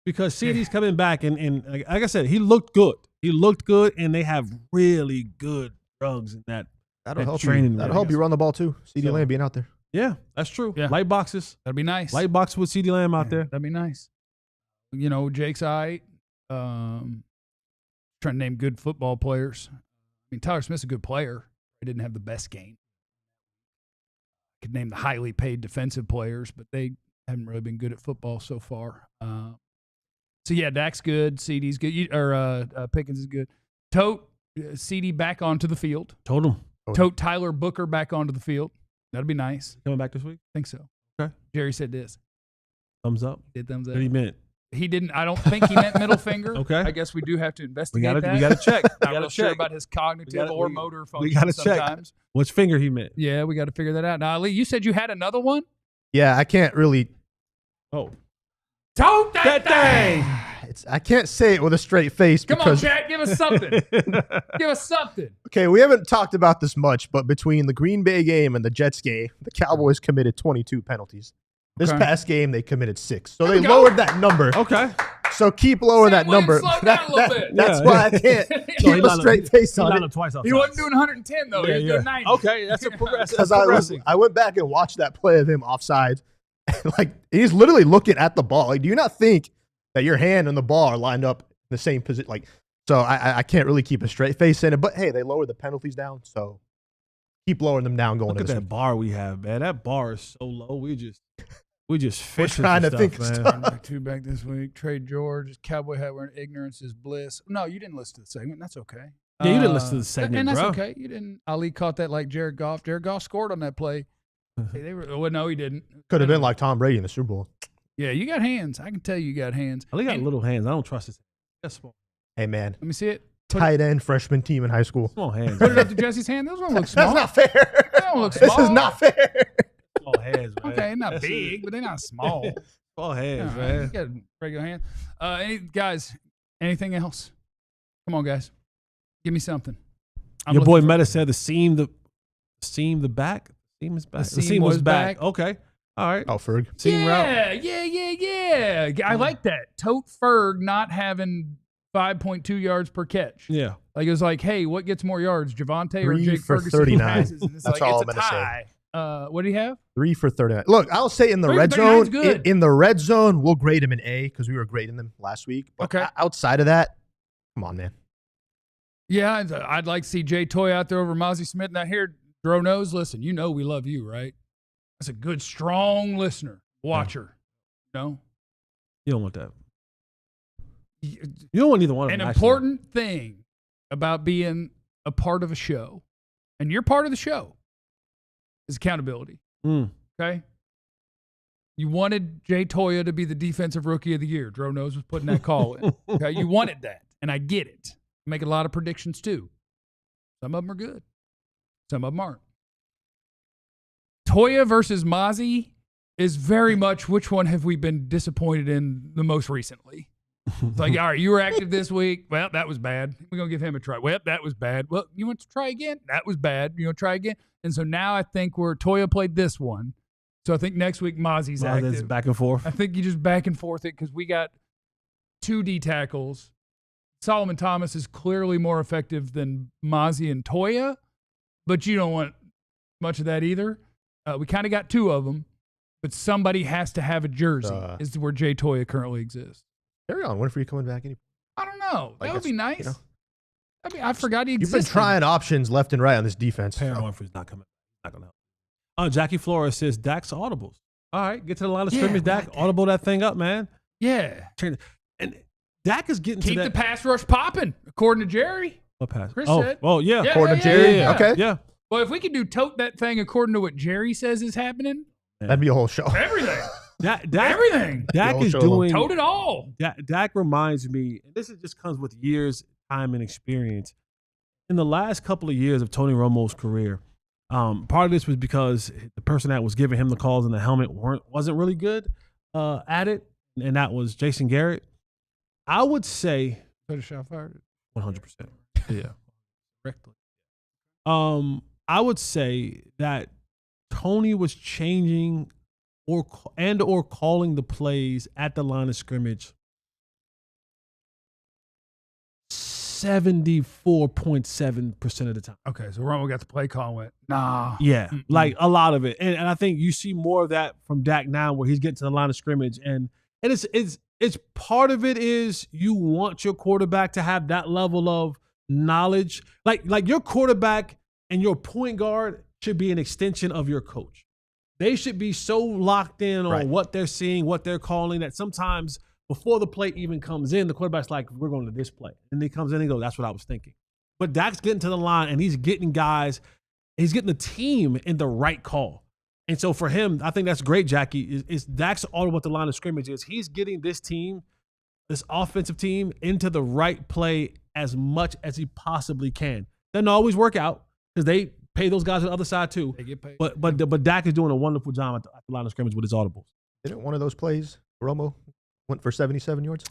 Because CeeDee's coming back and like I said, he looked good. And they have really good drugs in that. That'll help training you. That'll room. help you run the ball too. CeeDee Lamb being out there. Yeah, that's true. Yeah. Light boxes. That'd be nice. Light box with CeeDee Lamb out there. That'd be nice. You know, Jake's trying to name good football players. I mean, Tyler Smith's a good player. He didn't have the best game. Could name the highly paid defensive players, but they haven't really been good at football so far. So yeah, Dak's good. CD's good. Pickens is good. Tote CD back onto the field. Told him. Tote Tyler Booker back onto the field. That'd be nice. Coming back this week? I think so. Okay. Jerry said this. Thumbs up. He did thumbs up. What he meant? He didn't. I don't think he meant middle finger. Okay. I guess we do have to We investigate that. gotta check. Not real sure about his cognitive or motor function we gotta check. sometimes. Which finger he meant? Yeah, we got to figure that out. Now, Ali, you said you had another one? Yeah, I can't really. Oh. Tote that thing. I can't say it with a straight face Come because. on, Jack, give us something. Give us something. Okay, we haven't talked about this much, but between the Green Bay game and the Jets game, the Cowboys committed 22 penalties. This past game, they committed 6. So they lowered that number. Okay. So keep lowering that number. That's why I can't keep a straight face on it. He wasn't doing 110, though. He was doing 90. Okay, that's a progressive. Because I went back and watched that play of him offside. Like, he's literally looking at the ball. Like, do you not think that your hand and the ball are lined up in the same position? Like, so I can't really keep a straight face in it. But, hey, they lowered the penalties down, so keep lowering them down going Look into at that bar we have, man. That bar is so low. We just fishing trying to stuff, think of man. stuff. 2 back this week. Trade George. Cowboy hat wearing ignorance is bliss. No, you didn't listen to the segment. That's okay. Yeah, you didn't listen to the segment, and that's bro. okay. You didn't. Ali caught that like Jared Goff. Jared Goff scored on that play. Hey, they were. Well, no, he didn't. Could have been like Tom Brady in the Super Bowl. Yeah, you got hands. I can tell you got hands. Ali got little hands. I don't trust his. That's small. Hey, man. Let me see it. Tight end freshman team in high school. Small hands. Put it up to Jesse's hand. Those don't look small. That's not fair. They don't look This small. is not fair. Small hands, man. Okay, not big, but they're not small. Small hands, All right, you man. got regular hand. Guys, anything else? Come on, guys. Give me something. Your boy Meta said the seam is back. The seam was back. Okay. All right. Oh, Ferg. Seam route. Yeah. I like that. Tote Ferg not having 5.2 yards per catch. Yeah. Like, it was like, hey, what gets more yards, Javonte or 3 Jake for Ferguson? 39. Passes? And it's That's like, all it's I'm a gonna say. tie. What do you have? 3 for 39. Look, I'll say in the 3 for red 39 is zone. good. In the red zone, we'll grade him an A because we were grading them last week. But Okay. outside of that, come on, man. Yeah, I'd like to see Jay Toy out there over Mozzie Smith. Now here, Dro knows, listen, you know we love you, right? That's a good, strong listener, watcher. No? You don't want that. You don't want either one of An them. important thing about being a part of a show, and you're part of the show, is accountability. Okay? You wanted Jay Toya to be the defensive rookie of the year. Dro knows was putting that call in. Okay? You wanted that, and I get it. Make a lot of predictions too. Some of them are good. Some of them aren't. Toya versus Mozzie is very much which one have we been disappointed in the most recently. It's like, all right, you were active this week. Well, that was bad. We're going to give him a try. Well, that was bad. Well, you want to try again? That was bad. You want to try again? And so now I think Toya played this one. So I think next week Mozzie's active. Back and forth. I think you just back and forth it because we got 2 D tackles. Solomon Thomas is clearly more effective than Mozzie and Toya, but you don't want much of that either. We kind of got 2 of them, but somebody has to have a jersey is where Jay Toya currently exists. Carry on. When are you coming back? I don't know. Like That would be nice. you know. I mean, I forgot he You've existed. been trying options left and right on this defense. Perry Winfrey's not coming. Not going to help. Jackie Flores says Dak's audibles. All right, get to the line of scrimmage, Dak. Audible that thing up, man. Yeah. And Dak is getting Keep to the that. pass rush popping, according to Jerry. What pass? Chris oh, said. Oh, yeah. According to Jerry? Okay. Yeah. Well, if we could do tote that thing according to what Jerry says is happening, That'd be a whole show. everything. Everything. Dak The is whole show doing. Tote it all. Dak reminds me, and this just comes with years, time, and experience. In the last couple of years of Tony Romo's career, part of this was because the person that was giving him the calls in the helmet wasn't really good at it, and that was Jason Garrett. I would say Put a shot fired. 100%. Yeah, correctly. I would say that Tony was changing or calling the plays at the line of scrimmage 74.7% of the time. Okay, so Romo got the play call and went, nah. Yeah, like a lot of it. And I think you see more of that from Dak now where he's getting to the line of scrimmage. And it's part of it is you want your quarterback to have that level of knowledge. Like your quarterback and your point guard should be an extension of your coach. They should be so locked in on what they're seeing, what they're calling, that sometimes before the play even comes in, the quarterback's like, we're going to this play. And he comes in and he goes, that's what I was thinking. But Dak's getting to the line and he's getting he's getting the team in the right call. And so for him, I think that's great, Jackie, is Dak's all about the line of scrimmage is he's getting this team, this offensive team, into the right play as much as he possibly can. Doesn't always work out because they pay those guys on the other side too. They get paid. But Dak is doing a wonderful job at the line of scrimmage with his audibles. Didn't one of those plays, Romo went for 77 yards?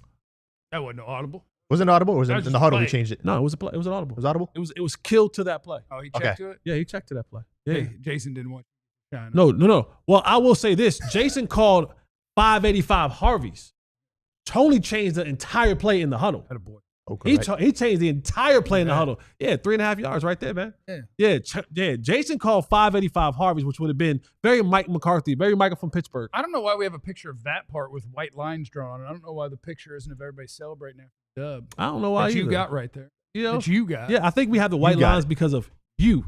That wasn't no audible. Was it audible or was That it was in just the huddle? play. We changed it. No, it was a play. It was an audible. It was audible? It was killed to that play. Oh, he checked to it? Yeah, he checked to that play. Yeah. Hey, Jason didn't want China. No. Well, I will say this. Jason called 585 Harveys. Tony changed the entire play in the huddle. Had a boy. Okay, He right. he changed the entire play in the huddle. Yeah, 3.5 yards right there, man. Yeah. Jason called 585 Harveys, which would have been very Mike McCarthy, very Michael from Pittsburgh. I don't know why we have a picture of that part with white lines drawn on it. I don't know why the picture isn't of everybody celebrating after the dub. I don't know why That you either. got right there. You know? That you got. Yeah, I think we have the white You got lines it. because of you.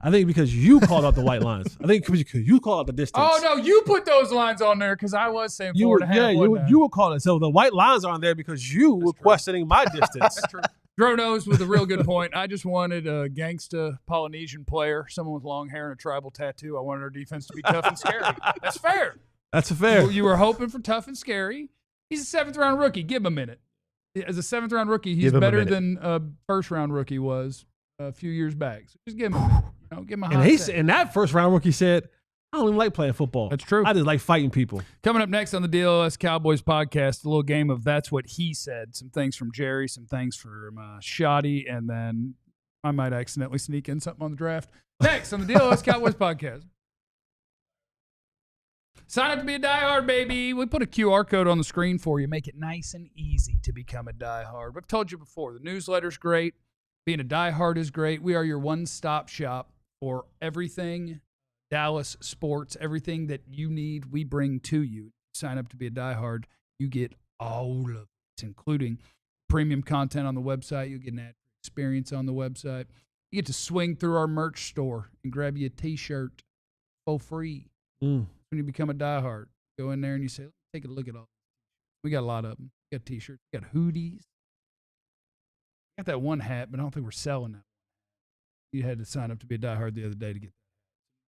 I think because you called out the white lines. I think because you called out the distance. Oh, no, you put those lines on there because I was saying You 4.5. were, yeah, wasn't I? you were calling it. So the white lines are on there because you were true. questioning my distance. That's true. Dro knows with a real good point. I just wanted a gangsta Polynesian player, someone with long hair and a tribal tattoo. I wanted our defense to be tough and scary. That's fair. That's a fair. You were hoping for tough and scary. He's a 7th-round rookie. Give him a minute. As a 7th-round rookie, he's Give him a better minute. than a first-round rookie was a few years back. So just give him a minute. Give him a hot And second. and that first round rookie said, I don't even like playing football. That's true. I just like fighting people. Coming up next on the DLLS Cowboys podcast, a little game of That's What He Said. Some things from Jerry, some things from Shotty, and then I might accidentally sneak in something on the draft. Next on the DLLS Cowboys podcast. Sign up to be a diehard, baby. We put a QR code on the screen for you. Make it nice and easy to become a diehard. I've told you before, the newsletter's great. Being a diehard is great. We are your one-stop shop for everything Dallas sports, everything that you need, we bring to you. Sign up to be a diehard. You get all of it, including premium content on the website. You get an ad experience on the website. You get to swing through our merch store and grab you a T-shirt for free. When you become a diehard, go in there and you say, take a look at all. We got a lot of them. We got T-shirts. We got hoodies. Got that one hat, but I don't think we're selling that. You had to sign up to be a diehard the other day to get that.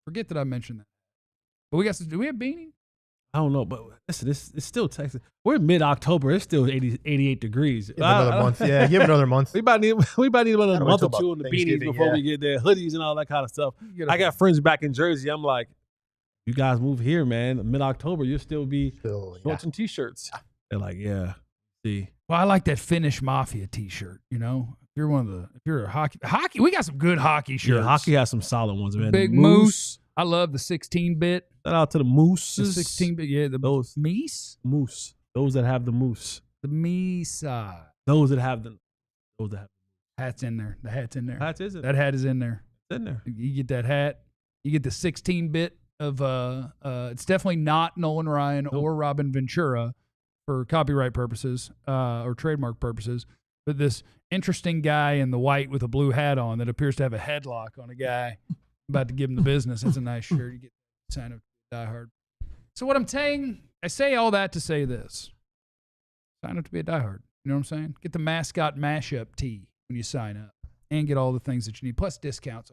Forget that I mentioned that. But we got some. Do we have beanies? I don't know, but listen, it's still Texas. We're mid-October. It's still 88 degrees. Give it another month. Yeah, give it another month. We about need another Gotta wait month till or two about on the beanies Thanksgiving, before yeah. we get there. Hoodies and all that kind of stuff. I got friends back in Jersey. I'm like, you guys move here, man. Mid-October, you'll still be shorts and T-shirts. They're like, yeah. See, Well, I like that Finnish Mafia T-shirt. If you're a hockey, we got some good hockey shirts. yeah, hockey has some solid ones, man. Big The Moose. I love the 16-bit. Shout out to the The Mooses. 16-bit, yeah. The Those Meese? moose. Those that have the moose. The Meesa. Those that have the. Hat's in there. The hat's in there. Hats is it? That hat is in there. It's in there. You get that hat. You get the 16-bit of it's definitely not Nolan Ryan or Robin Ventura for copyright purposes or trademark purposes, but this interesting guy in the white with a blue hat on that appears to have a headlock on a guy about to give him the business. That's a nice shirt. You get sign up to Die Hard. So what I'm saying, I say all that to say this. Sign up to be a diehard. You know what I'm saying? Get the mascot mashup tee when you sign up and get all the things that you need, plus discounts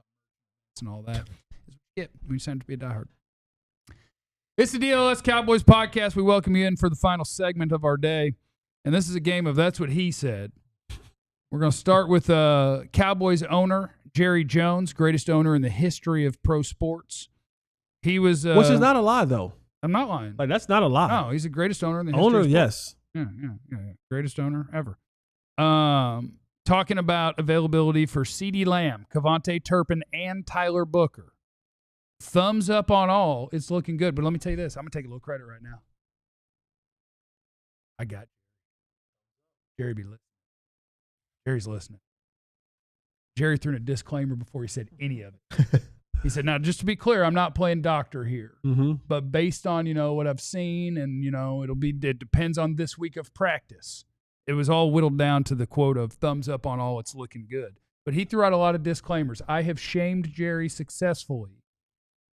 and all that. Is what you get when you sign up to be a diehard. It's the DLLS Cowboys podcast. We welcome you in for the final segment of our day. And this is a game of That's What He Said. We're going to start with Cowboys owner, Jerry Jones, greatest owner in the history of pro sports. He was... Which is not a lie, though. I'm not lying. Like, that's not a lie. No, he's the greatest owner in the history Owner, of sports. yes. Yeah. Greatest owner ever. Talking about availability for CeeDee Lamb, Cavante Turpin, and Tyler Booker. Thumbs up on all. It's looking good. But let me tell you this. I'm going to take a little credit right now. I got Jerry be listening. Jerry's listening. Jerry threw in a disclaimer before he said any of it. He said, now, just to be clear, I'm not playing doctor here. Mm-hmm. But based on, what I've seen and, it depends on this week of practice. It was all whittled down to the quote of thumbs up on all, it's looking good. But he threw out a lot of disclaimers. I have shamed Jerry successfully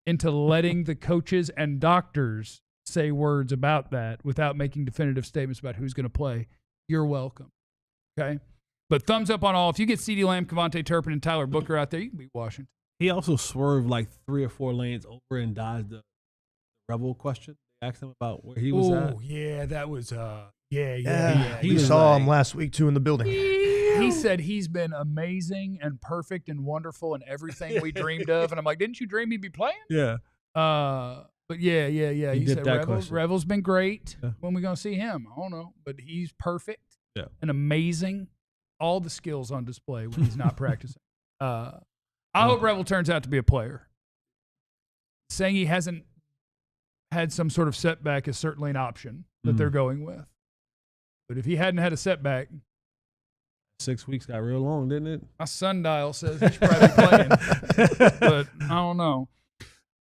into letting the coaches and doctors say words about that without making definitive statements about who's going to play. You're welcome. Okay? But thumbs up on all. If you get CeeDee Lamb, Cavante Turpin, and Tyler Booker out there, you can beat Washington. He also swerved like 3 or 4 lanes over and dodged the Rebel question. They asked him about where he was at. Oh, yeah, that was, Yeah, He we was saw like, him last week too in the building. he said he's been amazing and perfect and wonderful and everything we dreamed of. And I'm like, didn't you dream he'd be playing? Yeah. But yeah. He said Revel's been great. Yeah. When we gonna see him? I don't know, but he's perfect. Yeah. And amazing. All the skills on display when he's not practicing. I hope Revel turns out to be a player. Saying he hasn't had some sort of setback is certainly an option that they're going with. But if he hadn't had a setback, 6 weeks got real long, didn't it? my sundial says he should probably be playing. But I don't know.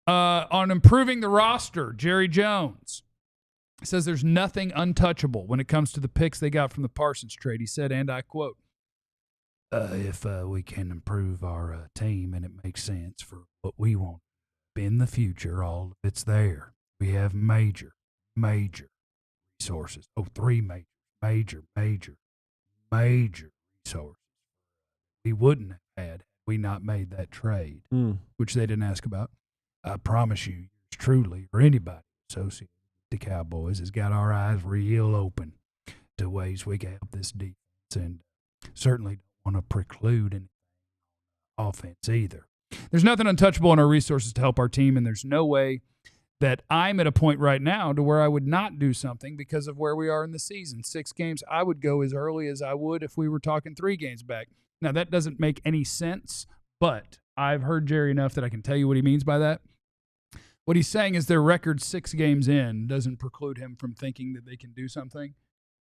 On improving the roster, Jerry Jones says there's nothing untouchable when it comes to the picks they got from the Parsons trade. He said, and I quote, if we can improve our team and it makes sense for what we want in the future, all of it's there. We have major resources. Three major resources. We wouldn't have had we not made that trade, which they didn't ask about. I promise you, truly, or anybody associated with the Cowboys has got our eyes real open to ways we can help this defense, and certainly don't want to preclude any offense either. There's nothing untouchable in our resources to help our team, and there's no way that I'm at a point right now to where I would not do something because of where we are in the season. 6 games, I would go as early as I would if we were talking 3 games back. Now, that doesn't make any sense, but I've heard Jerry enough that I can tell you what he means by that. What he's saying is their record 6 games in doesn't preclude him from thinking that they can do something.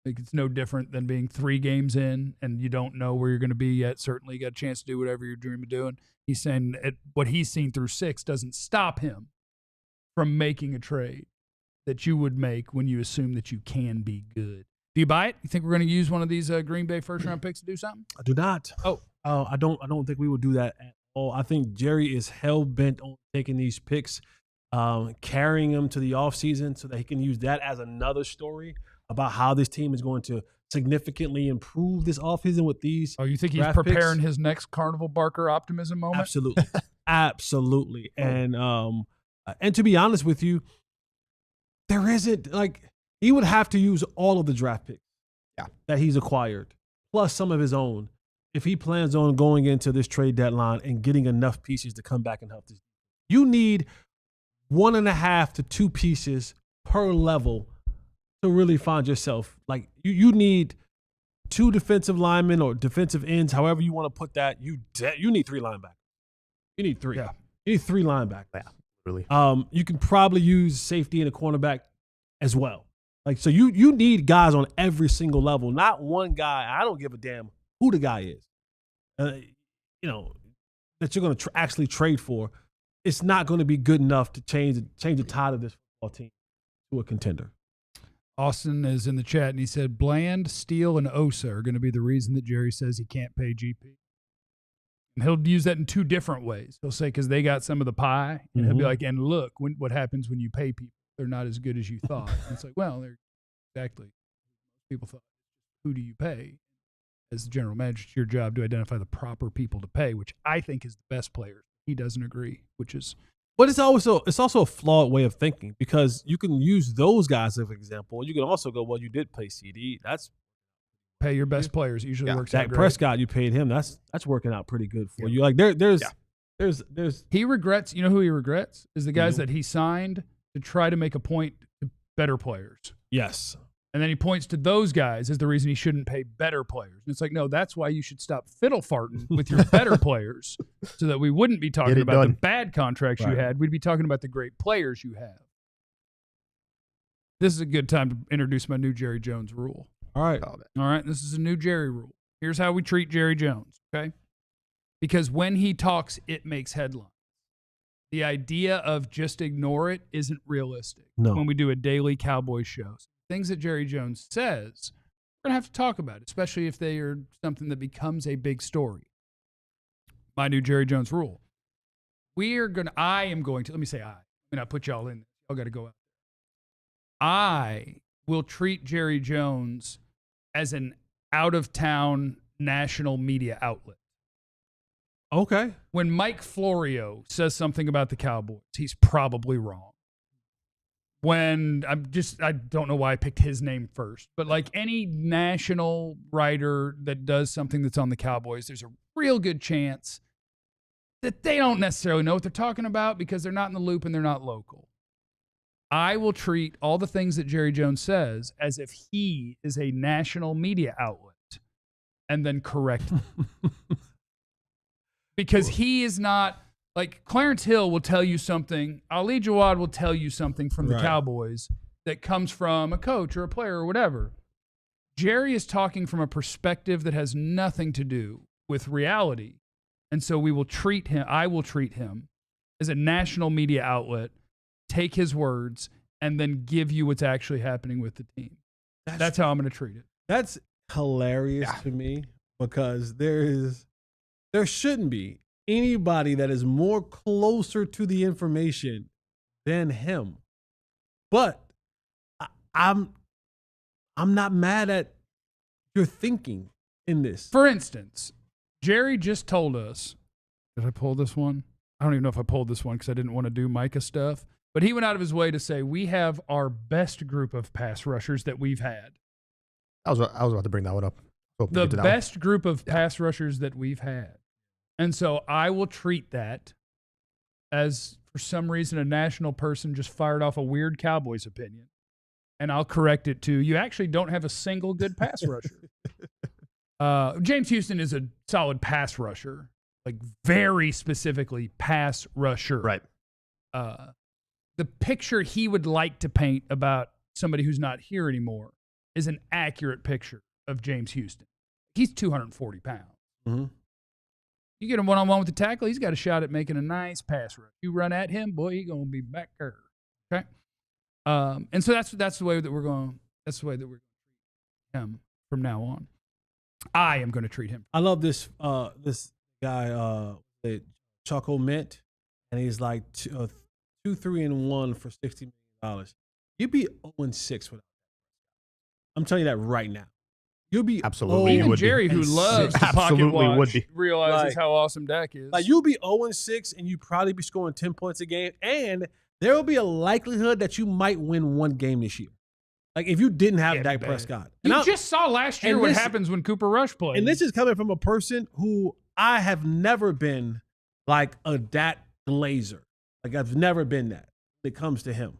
Like, it's no different than being 3 games in and you don't know where you're going to be yet. Certainly, you got a chance to do whatever you're dreaming of doing. He's saying what he's seen through 6 doesn't stop him from making a trade that you would make when you assume that you can be good. Do you buy it? You think we're going to use one of these Green Bay first-round picks to do something? I do not. I don't think we will do that at all. I think Jerry is hell-bent on taking these picks, carrying them to the offseason so that he can use that as another story about how this team is going to significantly improve this offseason with these. Oh, you think he's preparing his next Carnival Barker optimism moment? Absolutely. Absolutely. And to be honest with you, there isn't, like, he would have to use all of the draft picks that he's acquired, plus some of his own, if he plans on going into this trade deadline and getting enough pieces to come back and help this. You need 1.5 to 2 pieces per level to really find yourself. Like, you need 2 defensive linemen or defensive ends, however you want to put that. You need 3 linebackers. You need 3. Yeah. You need 3 linebackers. Yeah, really. You can probably use safety and a cornerback as well. Like, so you need guys on every single level, not one guy. I don't give a damn who the guy is, that you're going to actually trade for. It's not going to be good enough to change the tide of this football team to a contender. Austin is in the chat, and he said Bland, Steele, and Osa are going to be the reason that Jerry says he can't pay GP. And he'll use that in 2 different ways. He'll say because they got some of the pie, and he'll be like, and look, what happens when you pay people. They're not as good as you thought. And it's like, well, they're exactly. People thought, who do you pay? As the general manager, it's your job to identify the proper people to pay, which I think is the best players. He doesn't agree, which is. But it's also a flawed way of thinking because you can use those guys as an example. You can also go, well, you did pay CD. That's pay your best players. Usually works out Dak great. Prescott, you paid him. That's working out pretty good for you. Like there's he regrets. You know who he regrets is the guys that he signed to try to make a point to better players. Yes. And then he points to those guys as the reason he shouldn't pay better players. And it's like, no, that's why you should stop fiddle farting with your better players so that we wouldn't be talking about the bad contracts you had. We'd be talking about the great players you have. This is a good time to introduce my new Jerry Jones rule. All right. All right. This is a new Jerry rule. Here's how we treat Jerry Jones, okay? Because when he talks, it makes headlines. The idea of just ignore it isn't realistic when we do a daily Cowboys show. Things that Jerry Jones says, we're going to have to talk about, especially if they are something that becomes a big story. My new Jerry Jones rule. I am going to, let me say I mean, I put y'all in. Y'all got to go out. I will treat Jerry Jones as an out-of-town national media outlet. Okay. When Mike Florio says something about the Cowboys, he's probably wrong. when I don't know why I picked his name first, but like any national writer that does something that's on the Cowboys, there's a real good chance that they don't necessarily know what they're talking about because they're not in the loop and they're not local. I will treat all the things that Jerry Jones says as if he is a national media outlet and then correct him. Because he is not, like Clarence Hill will tell you something, Ali Jawad will tell you something from the Cowboys that comes from a coach or a player or whatever. Jerry is talking from a perspective that has nothing to do with reality. And so I will treat him as a national media outlet, take his words, and then give you what's actually happening with the team. That's how I'm going to treat it. That's hilarious to me because there shouldn't be anybody that is more closer to the information than him. But I'm not mad at your thinking in this. For instance, Jerry just told us, did I pull this one? I don't even know if I pulled this one because I didn't want to do Micah stuff. But he went out of his way to say, we have our best group of pass rushers that we've had. I was about to bring that one up. The best group of pass rushers that we've had. And so I will treat that as, for some reason, a national person just fired off a weird Cowboys opinion. And I'll correct it to, you actually don't have a single good pass rusher. James Houston is a solid pass rusher, like very specifically pass rusher. Right. The picture he would like to paint about somebody who's not here anymore is an accurate picture of James Houston. He's 240 pounds. Mm-hmm. You get him one-on-one with the tackle, he's got a shot at making a nice pass rush. You run at him, boy, he's going to be back there. Okay? And so that's the way that we're going. That's the way that we're going to treat him from now on. I am going to treat him. I love this guy, Choco Mint, and he's like 2-3-1 for $60 million. You'd be 0-6 without. I'm telling you that right now. You'll be absolutely. Even Jerry, who loves to pocket watch, realizes how awesome Dak is. Like you'll be 0-6, and you probably be scoring 10 points a game, and there will be a likelihood that you might win one game this year. Like if you didn't have Dak Prescott. You just saw last year what happens when Cooper Rush plays. And this is coming from a person who I have never been like a Dak glazer. Like I've never been that when it comes to him.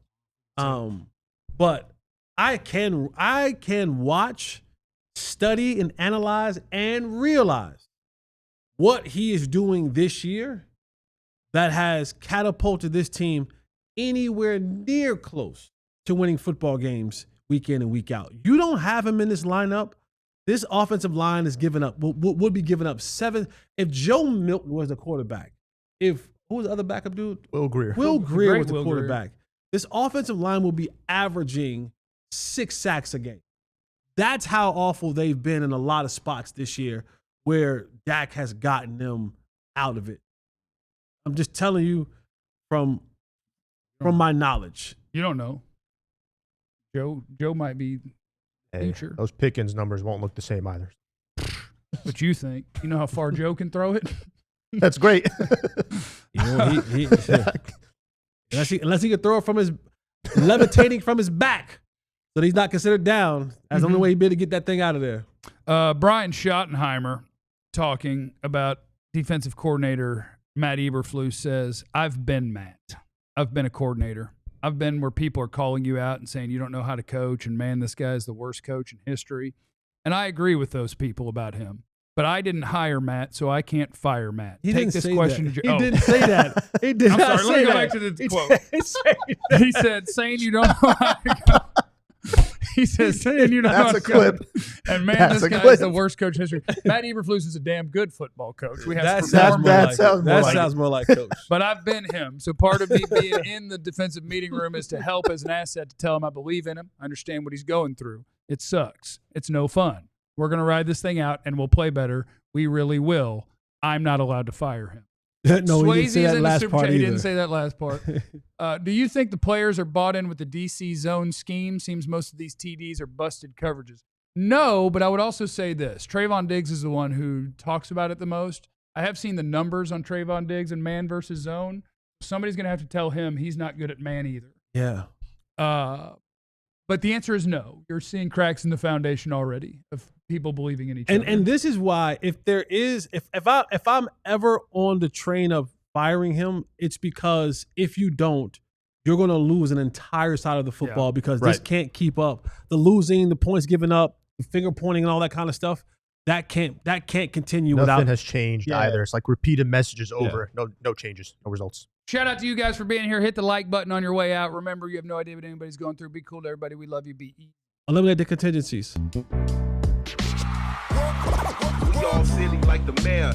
But I can watch, study, and analyze and realize what he is doing this year that has catapulted this team anywhere near close to winning football games week in and week out. You don't have him in this lineup. This offensive line is giving up, would be giving up 7. If Joe Milton was the quarterback, who was the other backup dude? Will Greer. Will Greer was the quarterback. This offensive line will be averaging 6 sacks a game. That's how awful they've been in a lot of spots this year where Dak has gotten them out of it. I'm just telling you from my knowledge. You don't know. Joe might be future. Those Pickens numbers won't look the same either. What you think? You know how far Joe can throw it? That's great. Unless he can throw it from his levitating from his back, so he's not considered down. That's the only way he'd be able to get that thing out of there. Brian Schottenheimer talking about defensive coordinator Matt Eberflus says, I've been Matt. I've been a coordinator. I've been where people are calling you out and saying you don't know how to coach, and man, this guy is the worst coach in history. And I agree with those people about him. But I didn't hire Matt, so I can't fire Matt. He Take didn't this say question that. to He didn't say that. He did I'm not sorry, say let me go that. back to the quote. He said, saying you don't know how to coach. He says, saying you don't know how to coach. And man, That's this a guy clip. is the worst coach in history. Matt Eberflus is a damn good football coach. We have That sounds more like coach. But I've been him. So part of me being in the defensive meeting room is to help as an asset to tell him I believe in him. I understand what he's going through. It sucks. It's no fun. We're going to ride this thing out and we'll play better. We really will. I'm not allowed to fire him. No, he didn't say that last part He either. didn't say that last part. Do you think the players are bought in with the DC zone scheme? Seems most of these TDs are busted coverages. No, but I would also say this. Trayvon Diggs is the one who talks about it the most. I have seen the numbers on Trayvon Diggs and man versus zone. Somebody's going to have to tell him he's not good at man either. Yeah. But the answer is no. You're seeing cracks in the foundation already of people believing in each other. And this is why if I'm ever on the train of firing him, it's because if you don't, you're going to lose an entire side of the football because this can't keep up. The losing, the points given up, the finger pointing, and all that kind of stuff. That can't continue. Nothing has changed either. It's like repeated messages over. No changes, no results. Shout out to you guys for being here. Hit the like button on your way out. Remember, you have no idea what anybody's going through. Be cool to everybody. We love you. Be easy. Eliminate the contingencies. We all silly like the mayor.